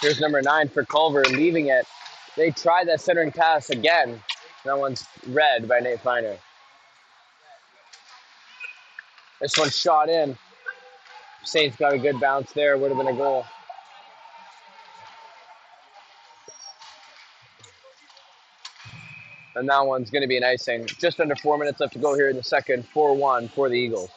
[SPEAKER 3] Here's number 9 for Culver, leaving it. They tried that centering pass again. That one's read by Nate Feiner. This one's shot in. Saints got a good bounce there. Would have been a goal. And that one's going to be an icing. Just under 4 minutes left to go here in the second. 4-1 for the Eagles.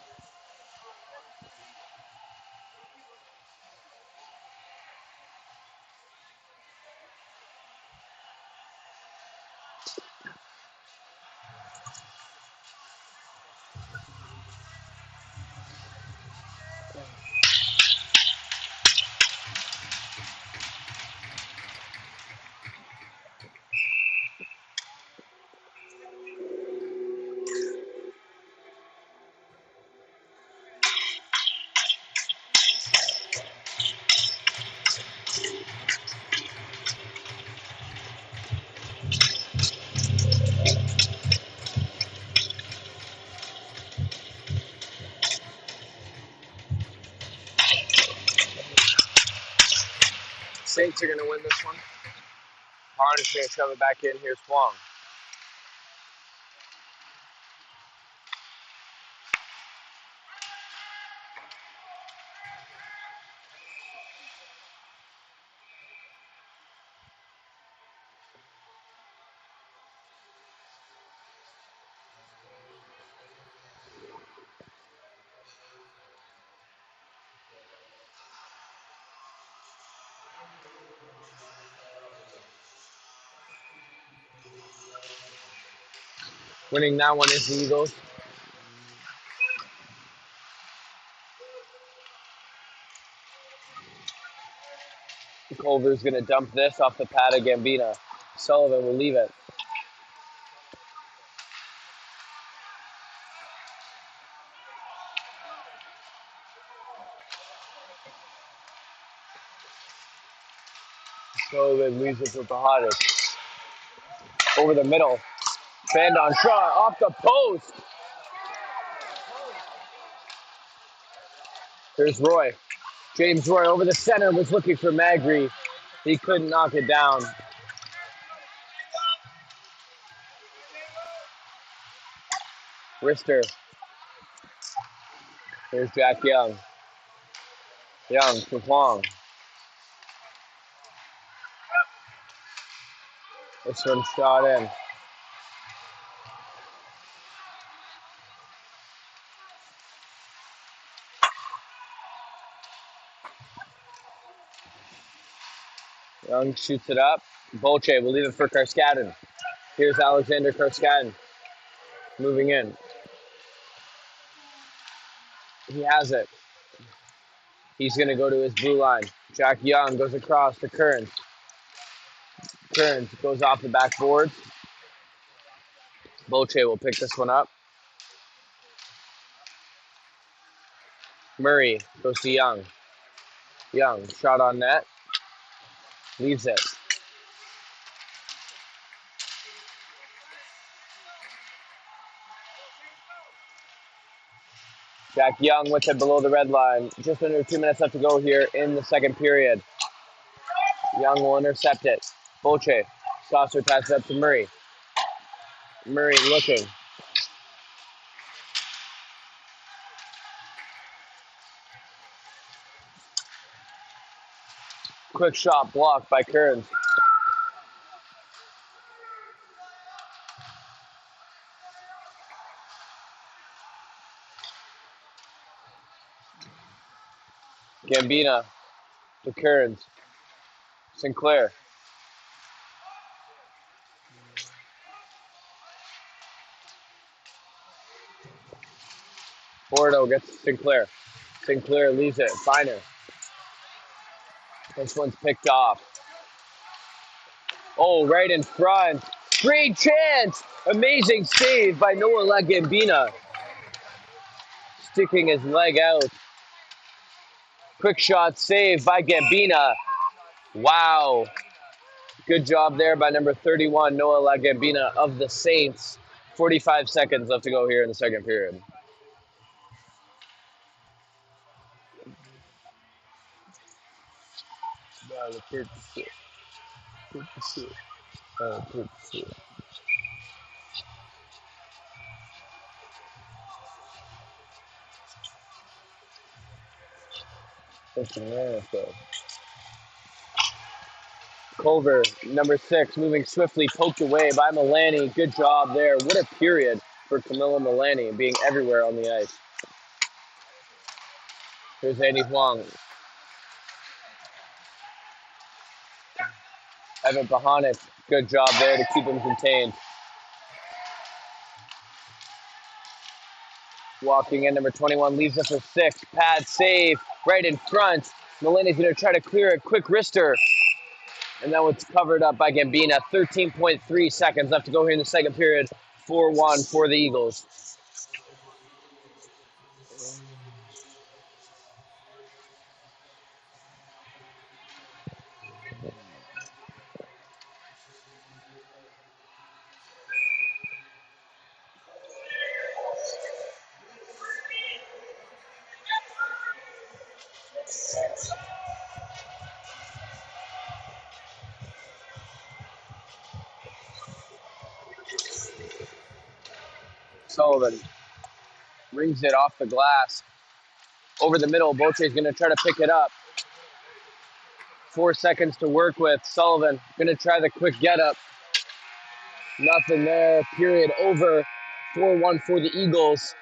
[SPEAKER 3] Saints are going to win this one. Harness going to shove it back in. Here's Huang. Winning that one is the Eagles. Culver's going to dump this off the pad of Gambina. Sullivan will leave it. Sullivan leaves it with the hottest. Over the middle. Bend on shot off the post. Here's Roy. James Roy over the center was looking for Magri. He couldn't knock it down. Rister. Here's Jack Young. Young to Huang. This one shot in. Young shoots it up. Bolche will leave it for Karskadin. Here's Alexander Karskadin moving in. He has it. He's going to go to his blue line. Jack Young goes across to Kearns. Kearns goes off the backboard. Bolche will pick this one up. Murray goes to Young. Young, shot on net. Leaves it. Jack Young with it below the red line. Just under 2 minutes left to go here in the second period. Young will intercept it. Bolche. Saucer passes up to Murray. Murray looking. Quick shot blocked by Kearns. Gambina to Kearns. Sinclair. Bordeaux gets Sinclair. Sinclair leaves it. Finer. This one's picked off. Oh, right in front. Great chance. Amazing save by Noah Gambina. Sticking his leg out. Quick shot save by Gambina. Wow. Good job there by number 31, Noah Gambina of the Saints. 45 seconds left to go here in the second period. Culver, number 6, moving swiftly, poked away by Milani. Good job there. What a period for Camilla Milani, being everywhere on the ice. Here's Andy Huang. Evan Pahanik, good job there to keep him contained. Walking in, number 21 leaves us a 6. Pad save right in front. Milani's going to try to clear it. Quick wrister. And that was covered up by Gambina. 13.3 seconds left to go here in the second period. 4-1 for the Eagles. Sullivan rings it off the glass. Over the middle, Boche is going to try to pick it up. 4 seconds to work with. Sullivan going to try the quick get up. Nothing there. Period over. 4-1 for the Eagles.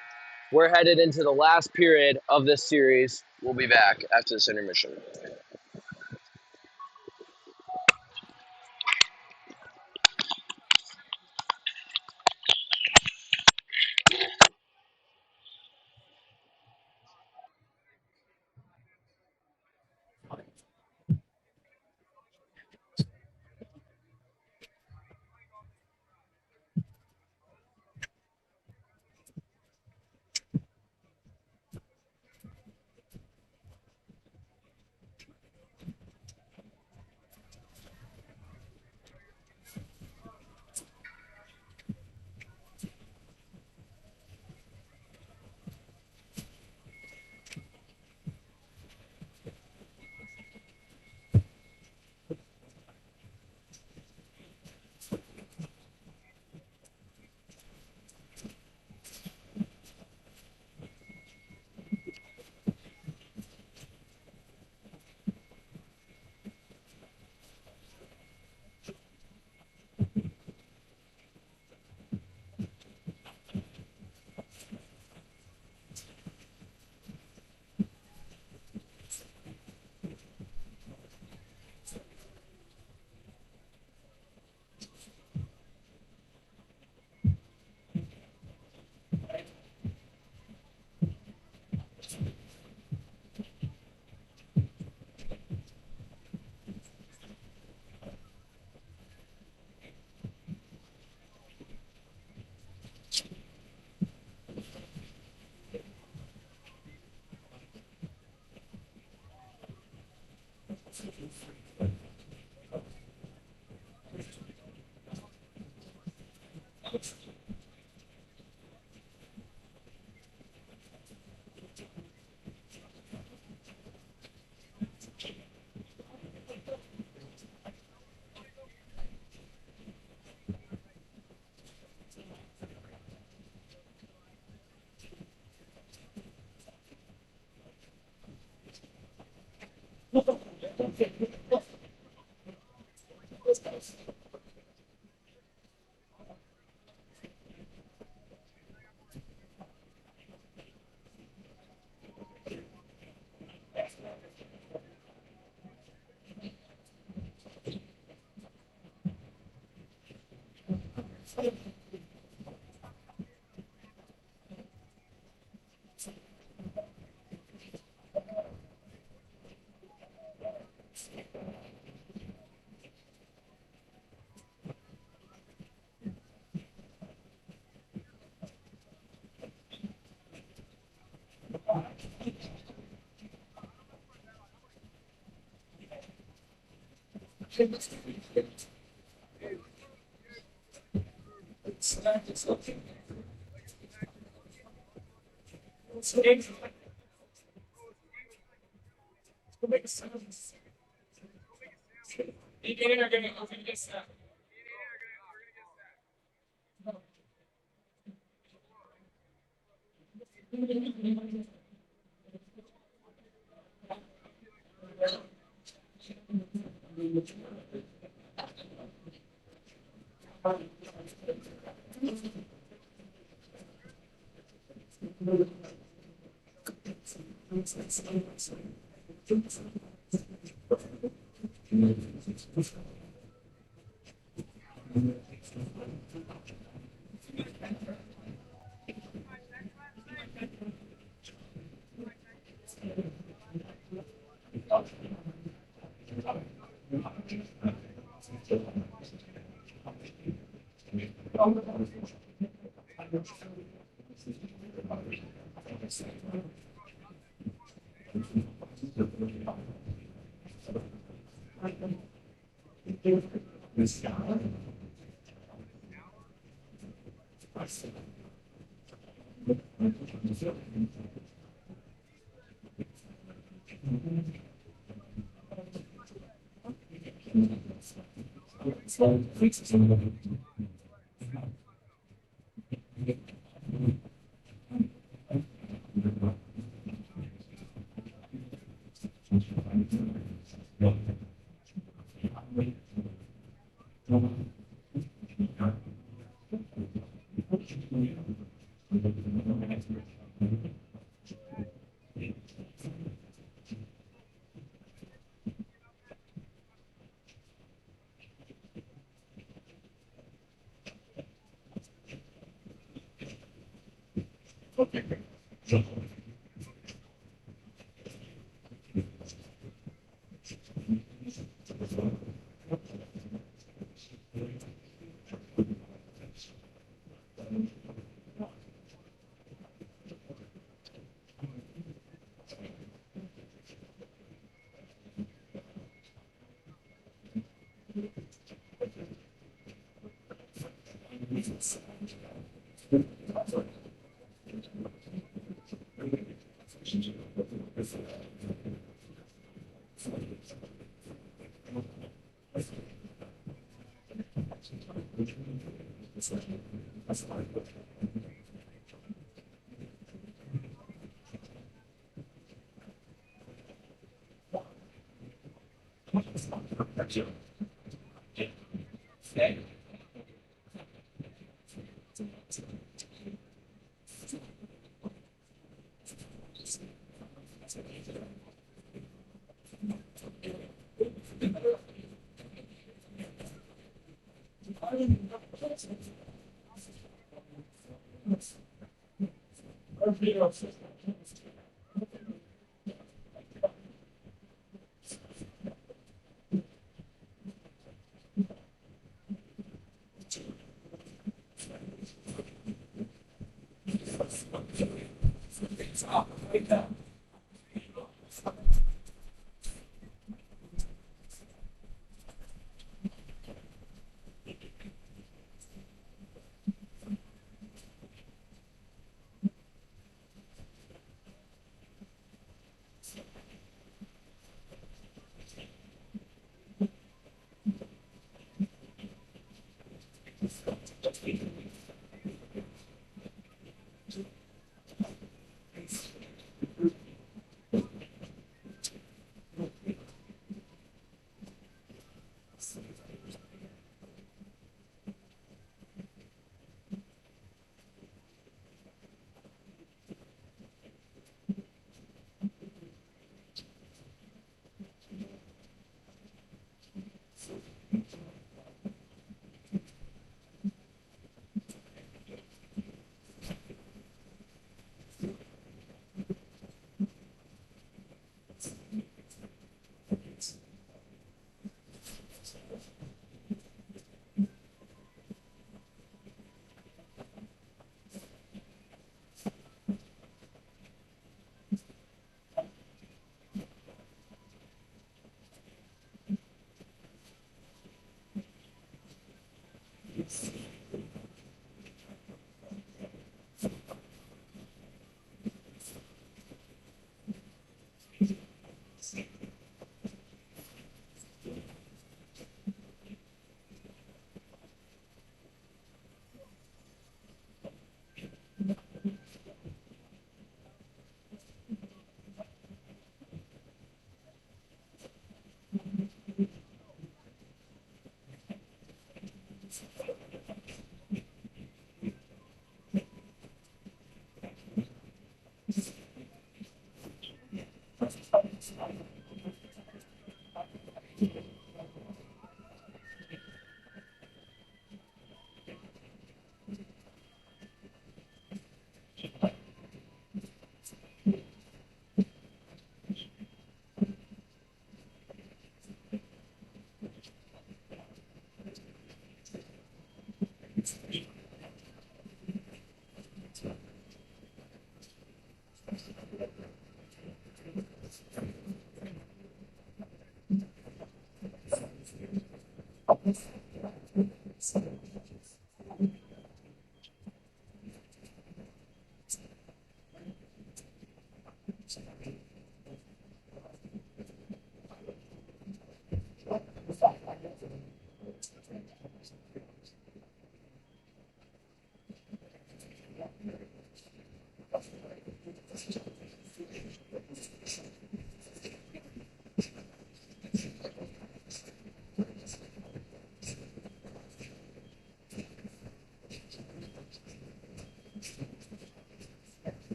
[SPEAKER 3] We're headed into the last period of this series. We'll be back after this intermission.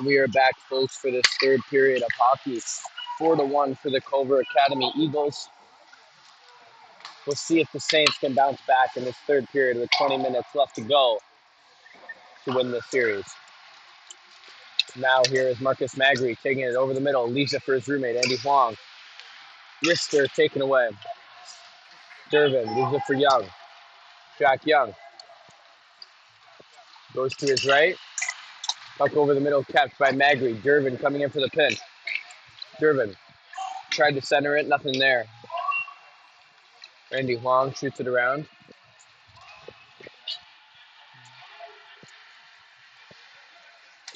[SPEAKER 3] And we are back, folks, for this third period of hockey. 4-1 for the Culver Academy Eagles. We'll see if the Saints can bounce back in this third period with 20 minutes left to go to win this series. Now here is Marcus Magri taking it over the middle. Lisa for his roommate, Andy Huang. Rister taken away. Durbin leaves it for Young. Jack Young goes to his right. Puck over the middle, kept by Magri. Durbin coming in for the pinch. Durbin tried to center it, nothing there. Randy Huang shoots it around.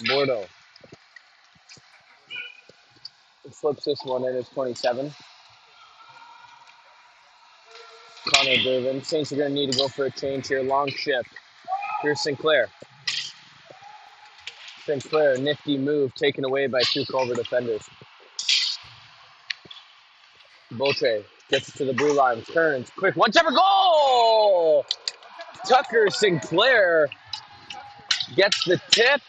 [SPEAKER 3] Bordeaux flips this one in. It's 27. Connor Durbin. Saints are going to need to go for a change here. Long shift. Here's Sinclair. Sinclair, nifty move taken away by two Culver defenders. Boche gets it to the blue line. Turns. Quick. One-timer goal! Tucker Sinclair gets the tip.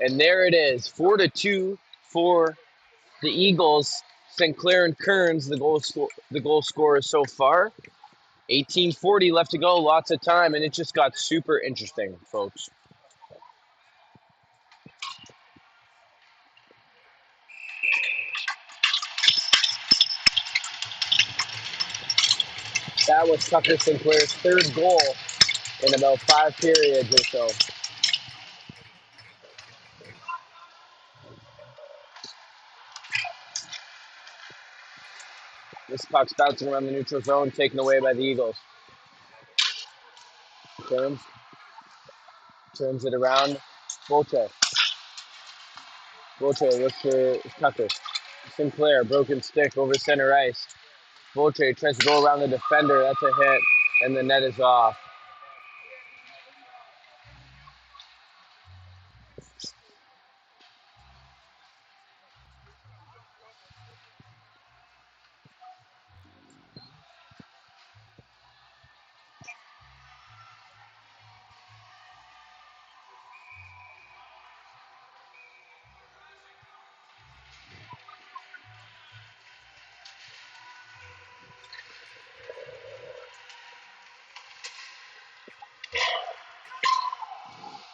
[SPEAKER 3] And there it is. 4-2 for the Eagles. Sinclair and Kearns, the goal scorers so far. 18:40 left to go. Lots of time. And it just got super interesting, folks. That was Tucker Sinclair's third goal in about 5 periods or so. This puck's bouncing around the neutral zone, taken away by the Eagles. Turns it around. Boche looks for Tucker. Sinclair, broken stick over center ice. Boche tries to go around the defender. That's a hit, and the net is off.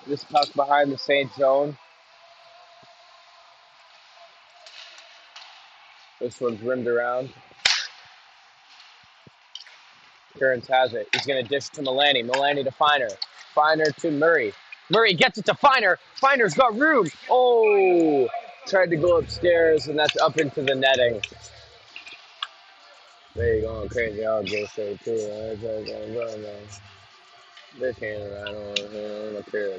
[SPEAKER 3] This puck behind the Saints zone. This one's rimmed around. Kearns has it. He's going to dish to Milani. Milani to Feiner. Feiner to Murray. Murray gets it to Feiner. Feiner's got room. Oh! Tried to go upstairs, and that's up into the netting. There you go, crazy. I'll go straight too. This hand, I don't care.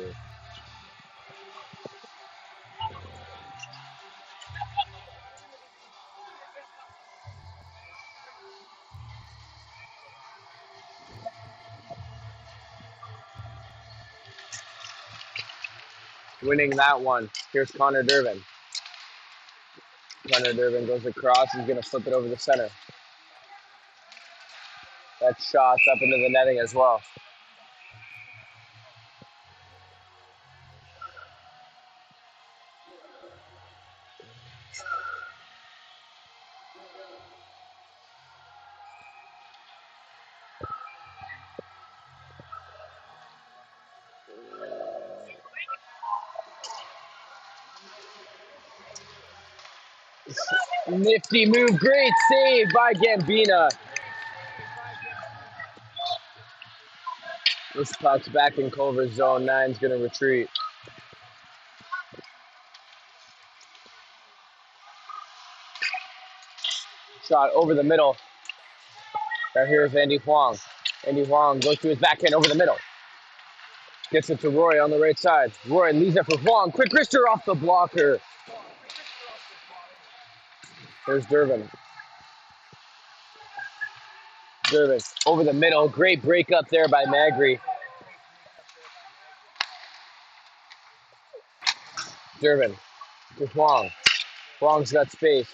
[SPEAKER 3] Winning that one. Here's Connor Durbin. Connor Durbin goes across. He's going to flip it over the center. That shot's up into the netting as well. Nifty move. Great save by Gambina. This puck's back in Culver's zone. Nine's going to retreat. Shot over the middle. Now here's Andy Huang. Andy Huang goes to his backhand over the middle. Gets it to Roy on the right side. Roy leaves it for Huang. Quick wrister off the blocker. There's Durbin. Durbin over the middle. Great break up there by Magri. Durbin to Huang. Huang's got space.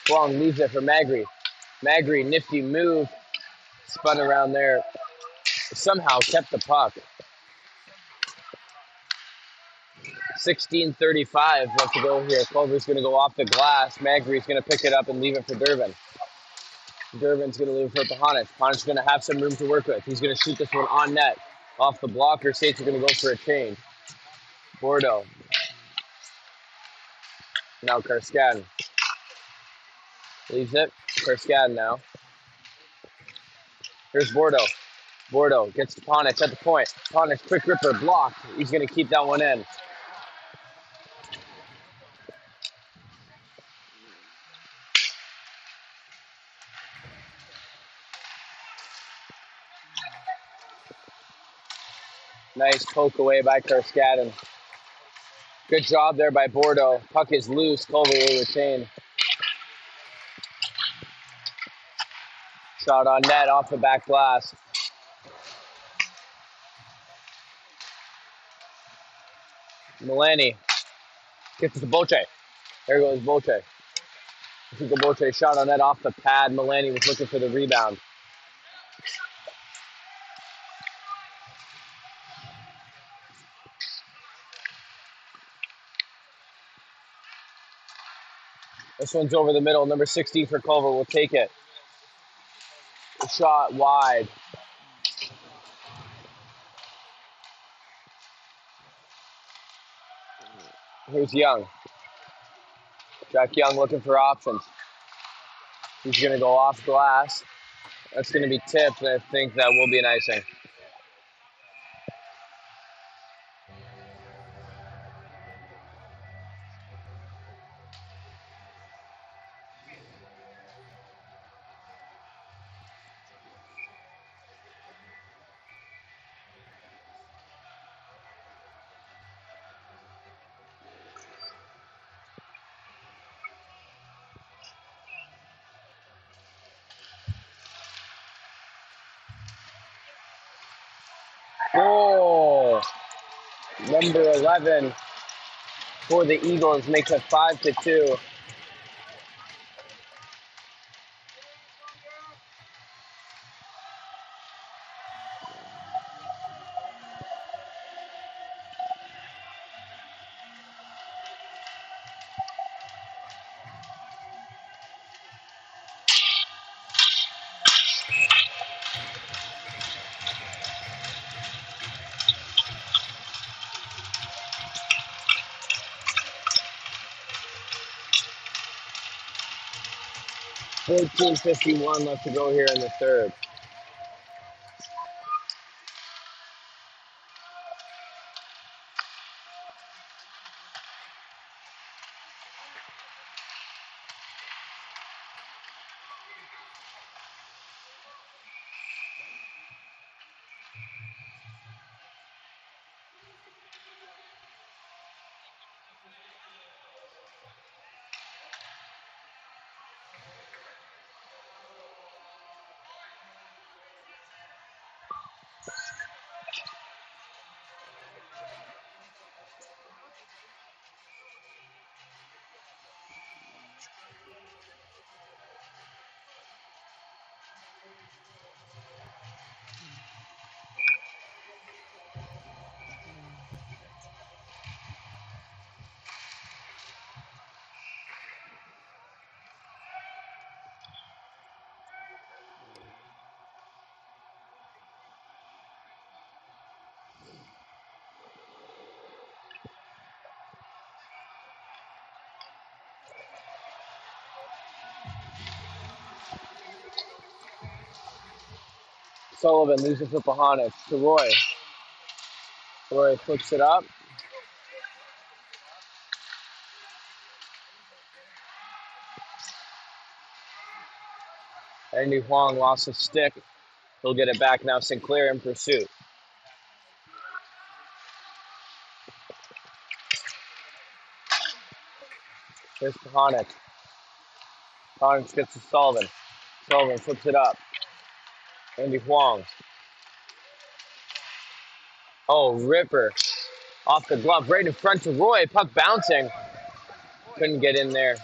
[SPEAKER 3] Huang leaves it for Magri. Magri, nifty move. Spun around there. Somehow kept the puck. 16:35 left to go here. Culver's going to go off the glass. Magri's going to pick it up and leave it for Durbin. Durbin's going to leave it for Pahanich. Pahanic's going to have some room to work with. He's going to shoot this one on net. Off the blocker. Saints are going to go for a change. Bordeaux. Now Karskadin. Leaves it. Karskadin now. Here's Bordeaux. Bordeaux gets to Ponix at the point. Ponix, quick ripper, blocked. He's going to keep that one in. Nice poke away by Karskadin. Good job there by Bordeaux. Puck is loose. Culver will retain. Shot on net off the back glass. Milani gets it to Boche. There goes Boche. Hugo Boche shot on net off the pad. Milani was looking for the rebound. This one's over the middle. Number 16 for Culver will take it. Shot wide. Here's Young. Jack Young looking for options. He's going to go off glass. That's going to be tipped, and I think that will be an icing. Oh, number 11 for the Eagles makes it 5-2. $14:51 left to go here in the third. Sullivan leaves it for Pahanic to Roy. Roy flips it up. Andy Huang lost his stick. He'll get it back now. Sinclair in pursuit. Here's Pahanic. Pahanic gets to Sullivan. Sullivan flips it up. Andy Huang. Oh, ripper. Off the glove, right in front to Roy. Puck bouncing. Couldn't get in there.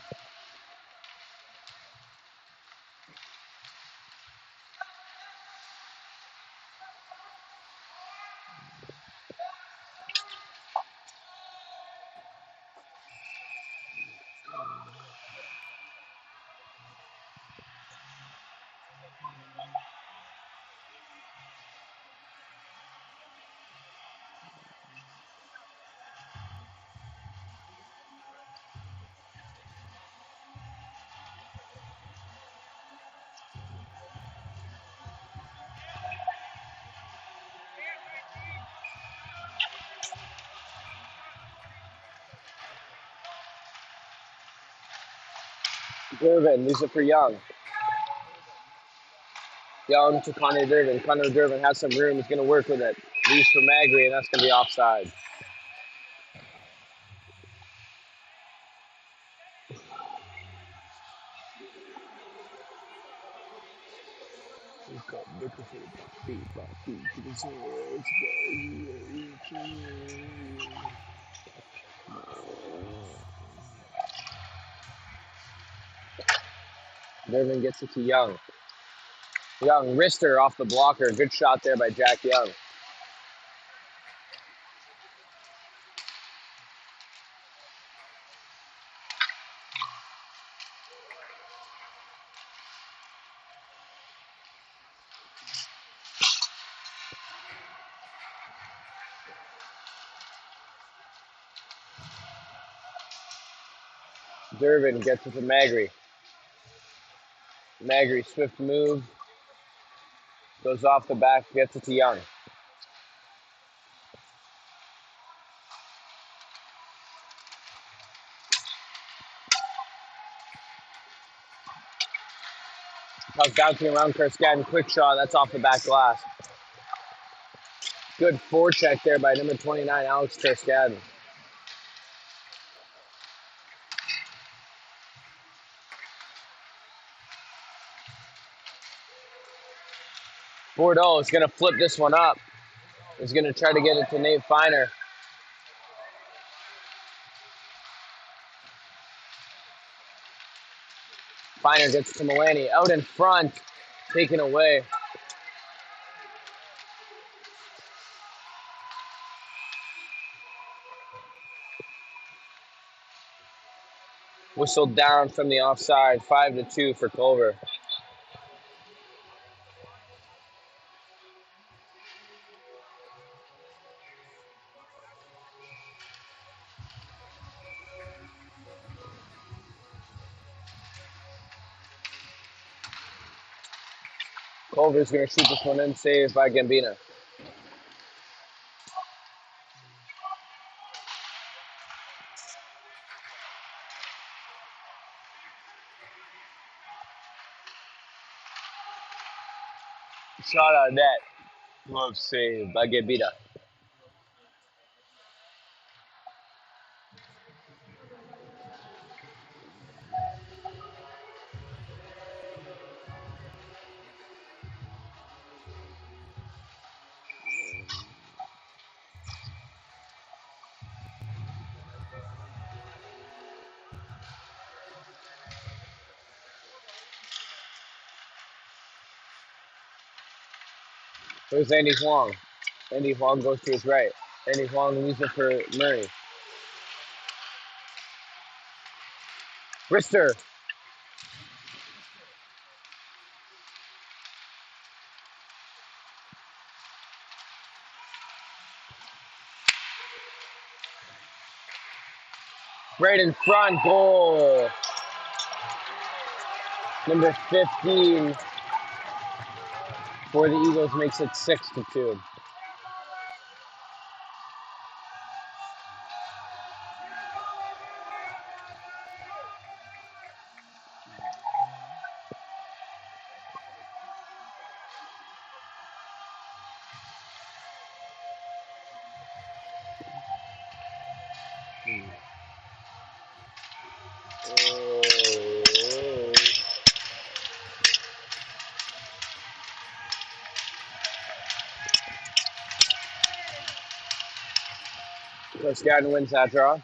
[SPEAKER 3] Durbin leaves it for Young. Young to Connor Durbin. Connor Durbin has some room. He's going to work with it. Leaves for Magri, and that's going to be offside. Durbin gets it to Young. Young, wrister off the blocker. Good shot there by Jack Young. Durbin gets it to Magri. Magri, swift move. Goes off the back, gets it to Young. Puck bouncing around Kerskan. Quick shot. That's off the back glass. Good forecheck there by number 29, Alex Kerskan. Bordeaux is going to flip this one up. He's going to try to get it to Nate Feiner. Feiner gets to Mulaney. Out in front. Taken away. Whistled down from the offside. 5-2 for Culver. Culver's going to shoot this one in. Saved by Gambina. Shot on net. Glove saved by Gambina. There's Andy Huang. Andy Huang goes to his right. Andy Huang leaves it for Murray. Brister. Right in front. Goal. Number 15 for the Eagles makes it 6-2. Koskinen wins that draw.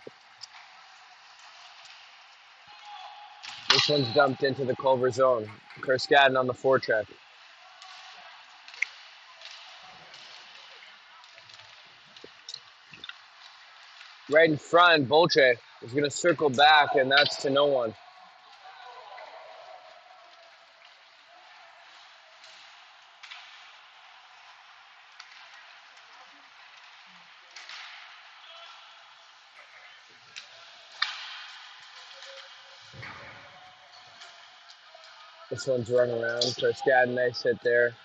[SPEAKER 3] This one's dumped into the Culver zone. Koskinen on the forecheck. Right in front, Bolche is going to circle back, and that's to no one. This one's run around. Koskinen, nice hit there.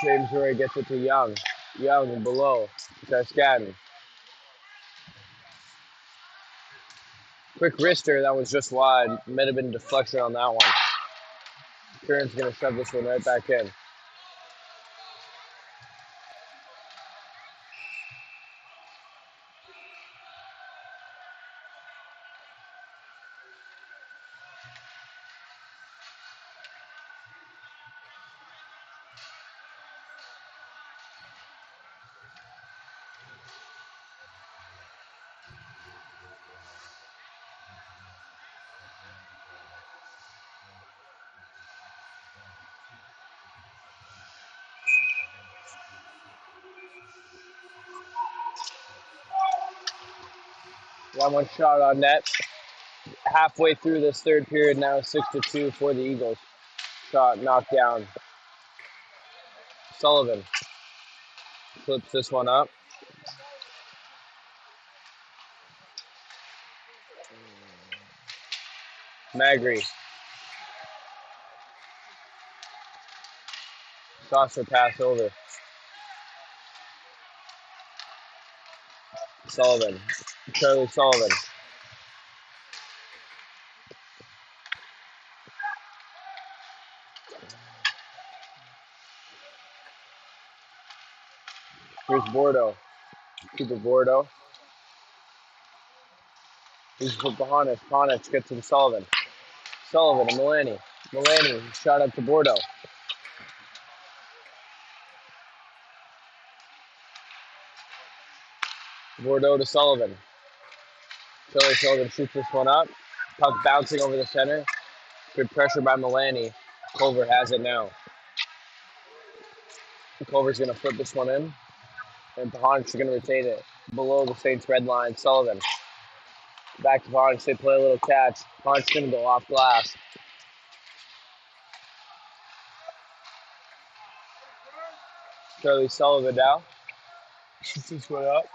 [SPEAKER 3] James Roy gets it to Young. Young below. Koskinen. Quick wrister, that was just wide. Might have been deflection on that one. Curran's going to shove this one right back in. Got one shot on net. Halfway through this third period now, 6-2 for the Eagles. Shot knocked down. Sullivan flips this one up. Magri. Saucer pass over. Sullivan. Charlie Sullivan. Here's Bordeaux. Cooper Bordeaux. He's for Pahanich. Pahanich gets to Sullivan. Sullivan and Mulaney. Mulaney shot up to Bordeaux. Bordeaux to Sullivan. Charlie Sullivan shoots this one up. Puck bouncing over the center. Good pressure by Mulaney. Culver has it now. Culver's going to flip this one in. And Pahanich is going to retain it below the Saints' red line. Sullivan. Back to Pahanich. They play a little catch. Pahanich going to go off glass. Charlie Sullivan now. Shoots this one up.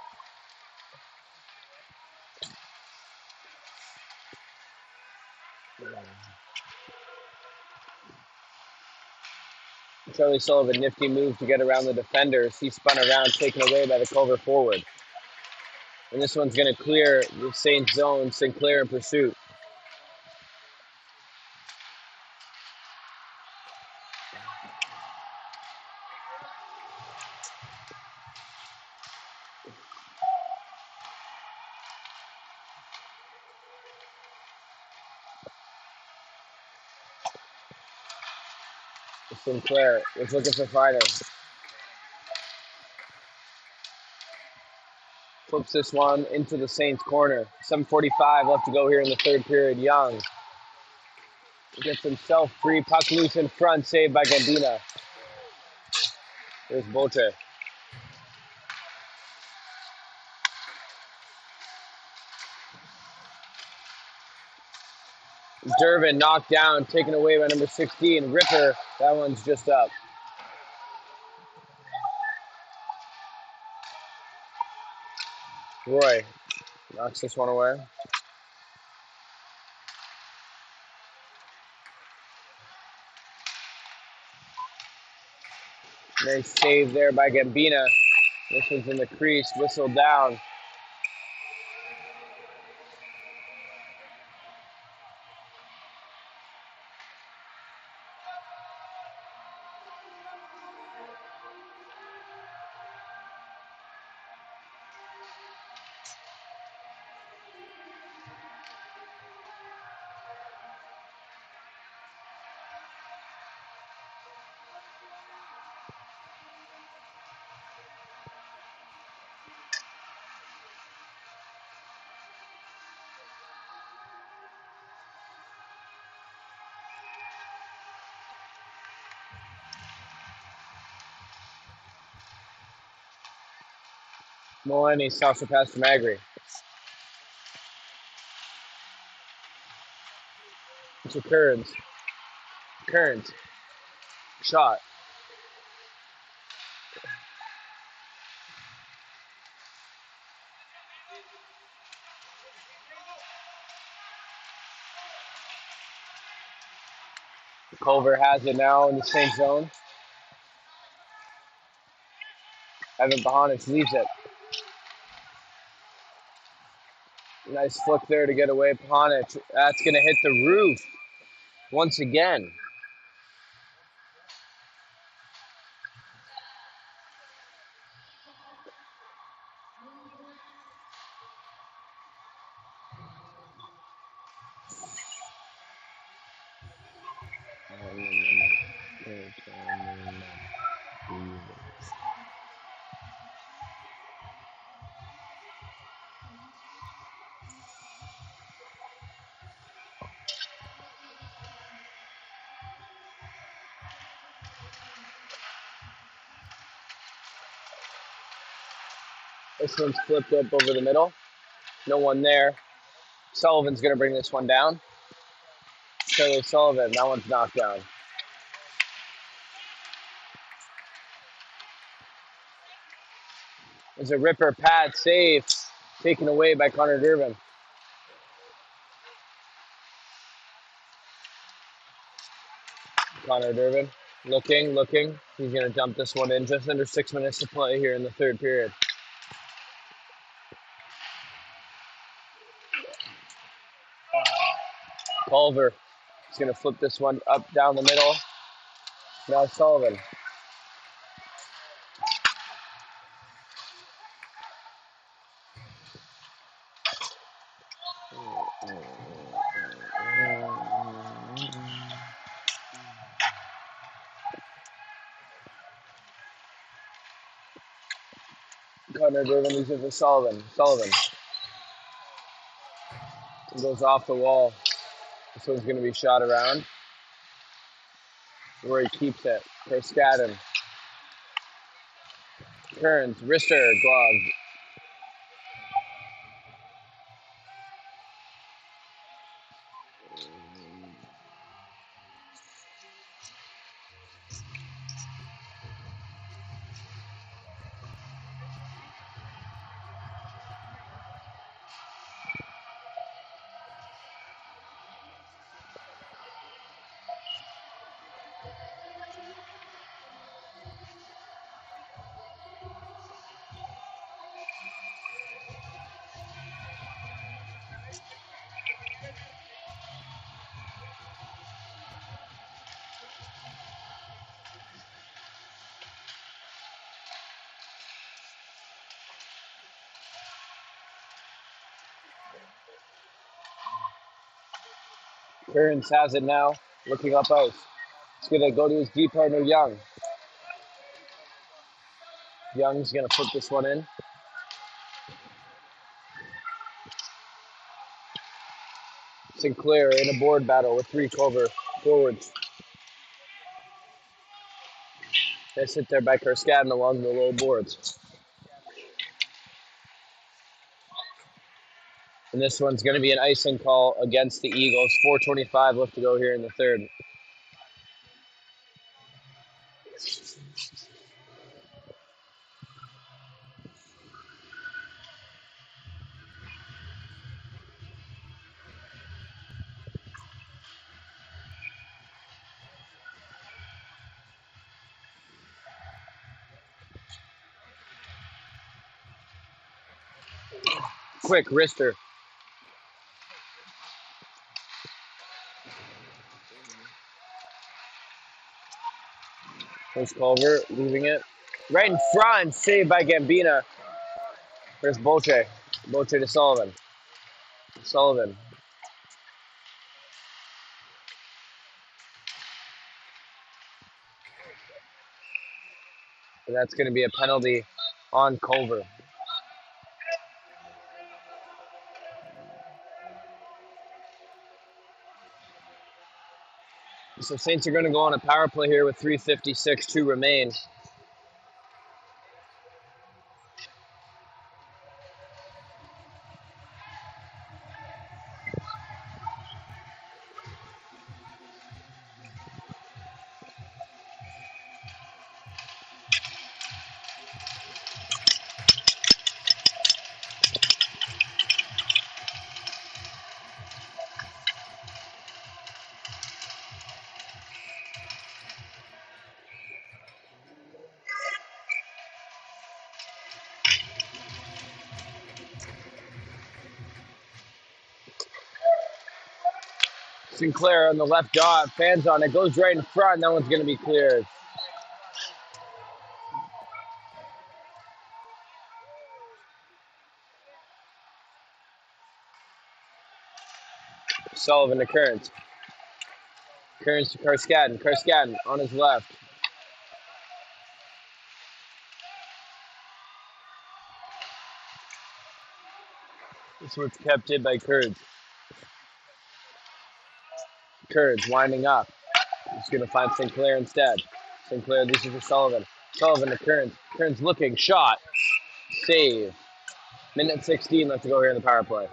[SPEAKER 3] Charlie Sullivan, nifty move to get around the defenders. He spun around, taken away by the Culver forward. And this one's going to clear the Saints zone. Sinclair in pursuit. Sinclair is looking for Fider. Flips this one into the Saints corner. 7:45 left to go here in the third period. Young gets himself free. Puck loose in front. Saved by Gambina. There's Boche. Durbin knocked down, taken away by number 16. Ripper, that one's just up. Roy knocks this one away. Nice save there by Gambina. This one's in the crease, whistled down. Mulaney stops the pass to Magri. To Kearns. Kearns. Shot. Culver has it now in the same zone. Evan Pahanich leaves it. Nice flick there to get away upon it. That's going to hit the roof once again. This one's flipped up over the middle. No one there. Sullivan's going to bring this one down. Taylor Sullivan, that one's knocked down. There's a ripper pad save taken away by Connor Durbin. Connor Durbin looking. He's going to dump this one in. Just under 6 minutes to play here in the third period. Culver is going to flip this one up down the middle. Now Sullivan. Connor Durbin is it for Sullivan. Sullivan goes off the wall. This one's going to be shot around where he keeps it. For Scadden. Kearns, wrister, glove. Kearns has it now, looking up ice. He's going to go to his D partner, Young. Young's going to flip this one in. Sinclair in a board battle with 3 Culver forwards. They sit there by Kerskadden along the low boards. And this one's going to be an icing call against the Eagles. 4:25 left to go here in the third. Quick, wrister. There's Culver leaving it. Right in front, saved by Gambina. There's Bolche. Bolche to Sullivan. Sullivan. And that's going to be a penalty on Culver. So Saints are going to go on a power play here with 3:56 to remain. Sinclair on the left dot, fans on it, goes right in front. That one's going to be cleared. Sullivan to Kearns. Kearns to Karskadden. Karskadden on his left. This one's kept in by Kearns. Kearns winding up. He's going to find Sinclair instead. Sinclair, this is for Sullivan. Sullivan to Kearns. Kearns looking, shot, save. Minute 16 left to go here in the power play.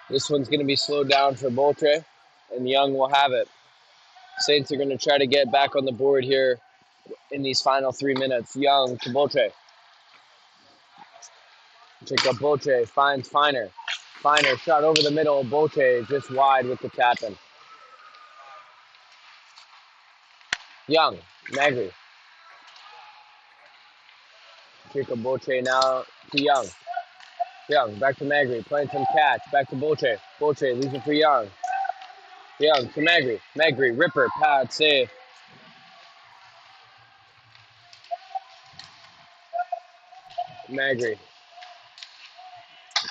[SPEAKER 3] This one's going to be slowed down for Boltre, and Young will have it. Saints are going to try to get back on the board here in these final 3 minutes. Young to Boltre. Jacob Boltre finds Finer. Finer shot over the middle. Boltre just wide with the tap-in. Young, Magri. Jacob Boltre now to Young. Young, back to Magri, playing some catch. Back to Boltre. Boltre leaves it for Young. Young to Magri. Magri, ripper, pad, save. Magri.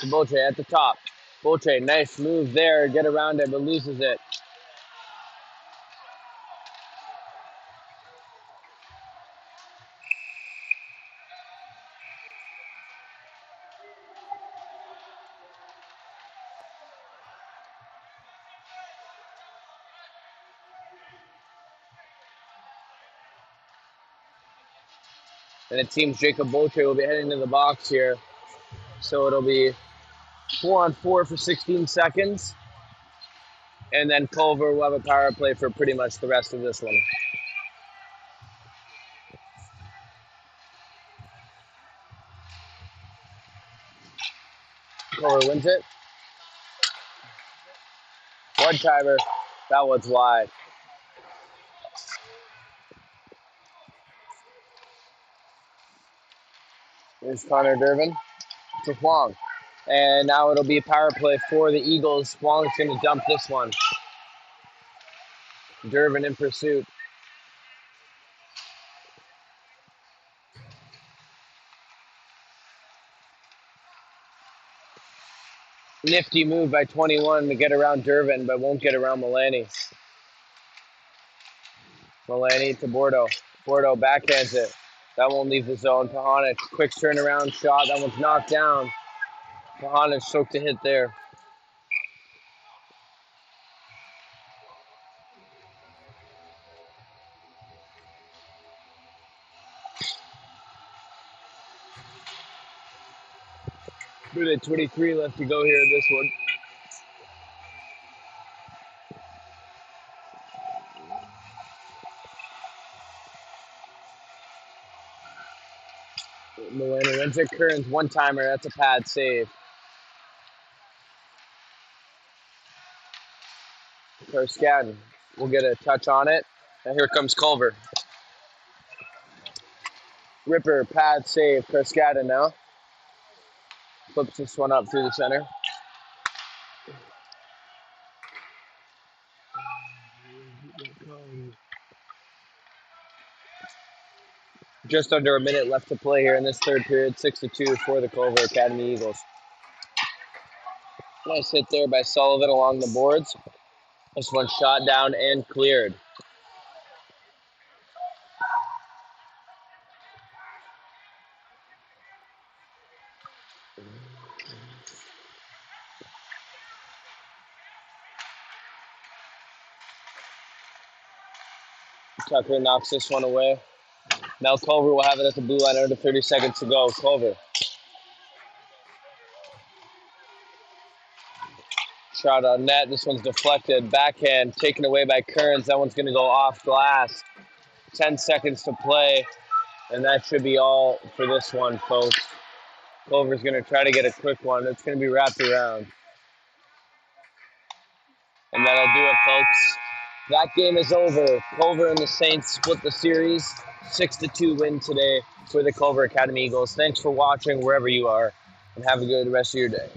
[SPEAKER 3] To Boltre at the top. Boltre, nice move there. Get around it, but loses it. And it seems Jacob Boltre will be heading to the box here. So it'll be 4-on-4 for 16 seconds. And then Culver will have a power play for pretty much the rest of this one. Culver wins it. One timer. That one's wide. There's Connor Durbin to Huang. And now it'll be a power play for the Eagles. Huang's going to dump this one. Durbin in pursuit. Nifty move by 21 to get around Durbin, but won't get around Milani. Milani to Bordeaux. Bordeaux backhands it. That won't leave the zone. Pahanic, quick turnaround shot. That one's knocked down. Pahanic soaked a hit there. Minute 23 left to go here in this one. Milani wins it. Kearns one-timer. That's a pad save. Karskadden will get a touch on it. And here comes Culver. Ripper, pad save. Karskadden now. Flips this one up through the center. Just under a minute left to play here in this third period. 6-2 for the Culver Academy Eagles. Nice hit there by Sullivan along the boards. This one shot down and cleared. Tucker knocks this one away. Now Culver will have it at the blue line under 30 seconds to go. Culver. Shot on net. This one's deflected. Backhand taken away by Kearns. That one's going to go off glass. 10 seconds to play, and that should be all for this one, folks. Culver's going to try to get a quick one. It's going to be wrapped around. And that'll do it, folks. That game is over. Culver and the Saints split the series. 6-2 win today for the Culver Academy Eagles. Thanks for watching wherever you are, and have a good rest of your day.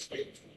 [SPEAKER 4] State.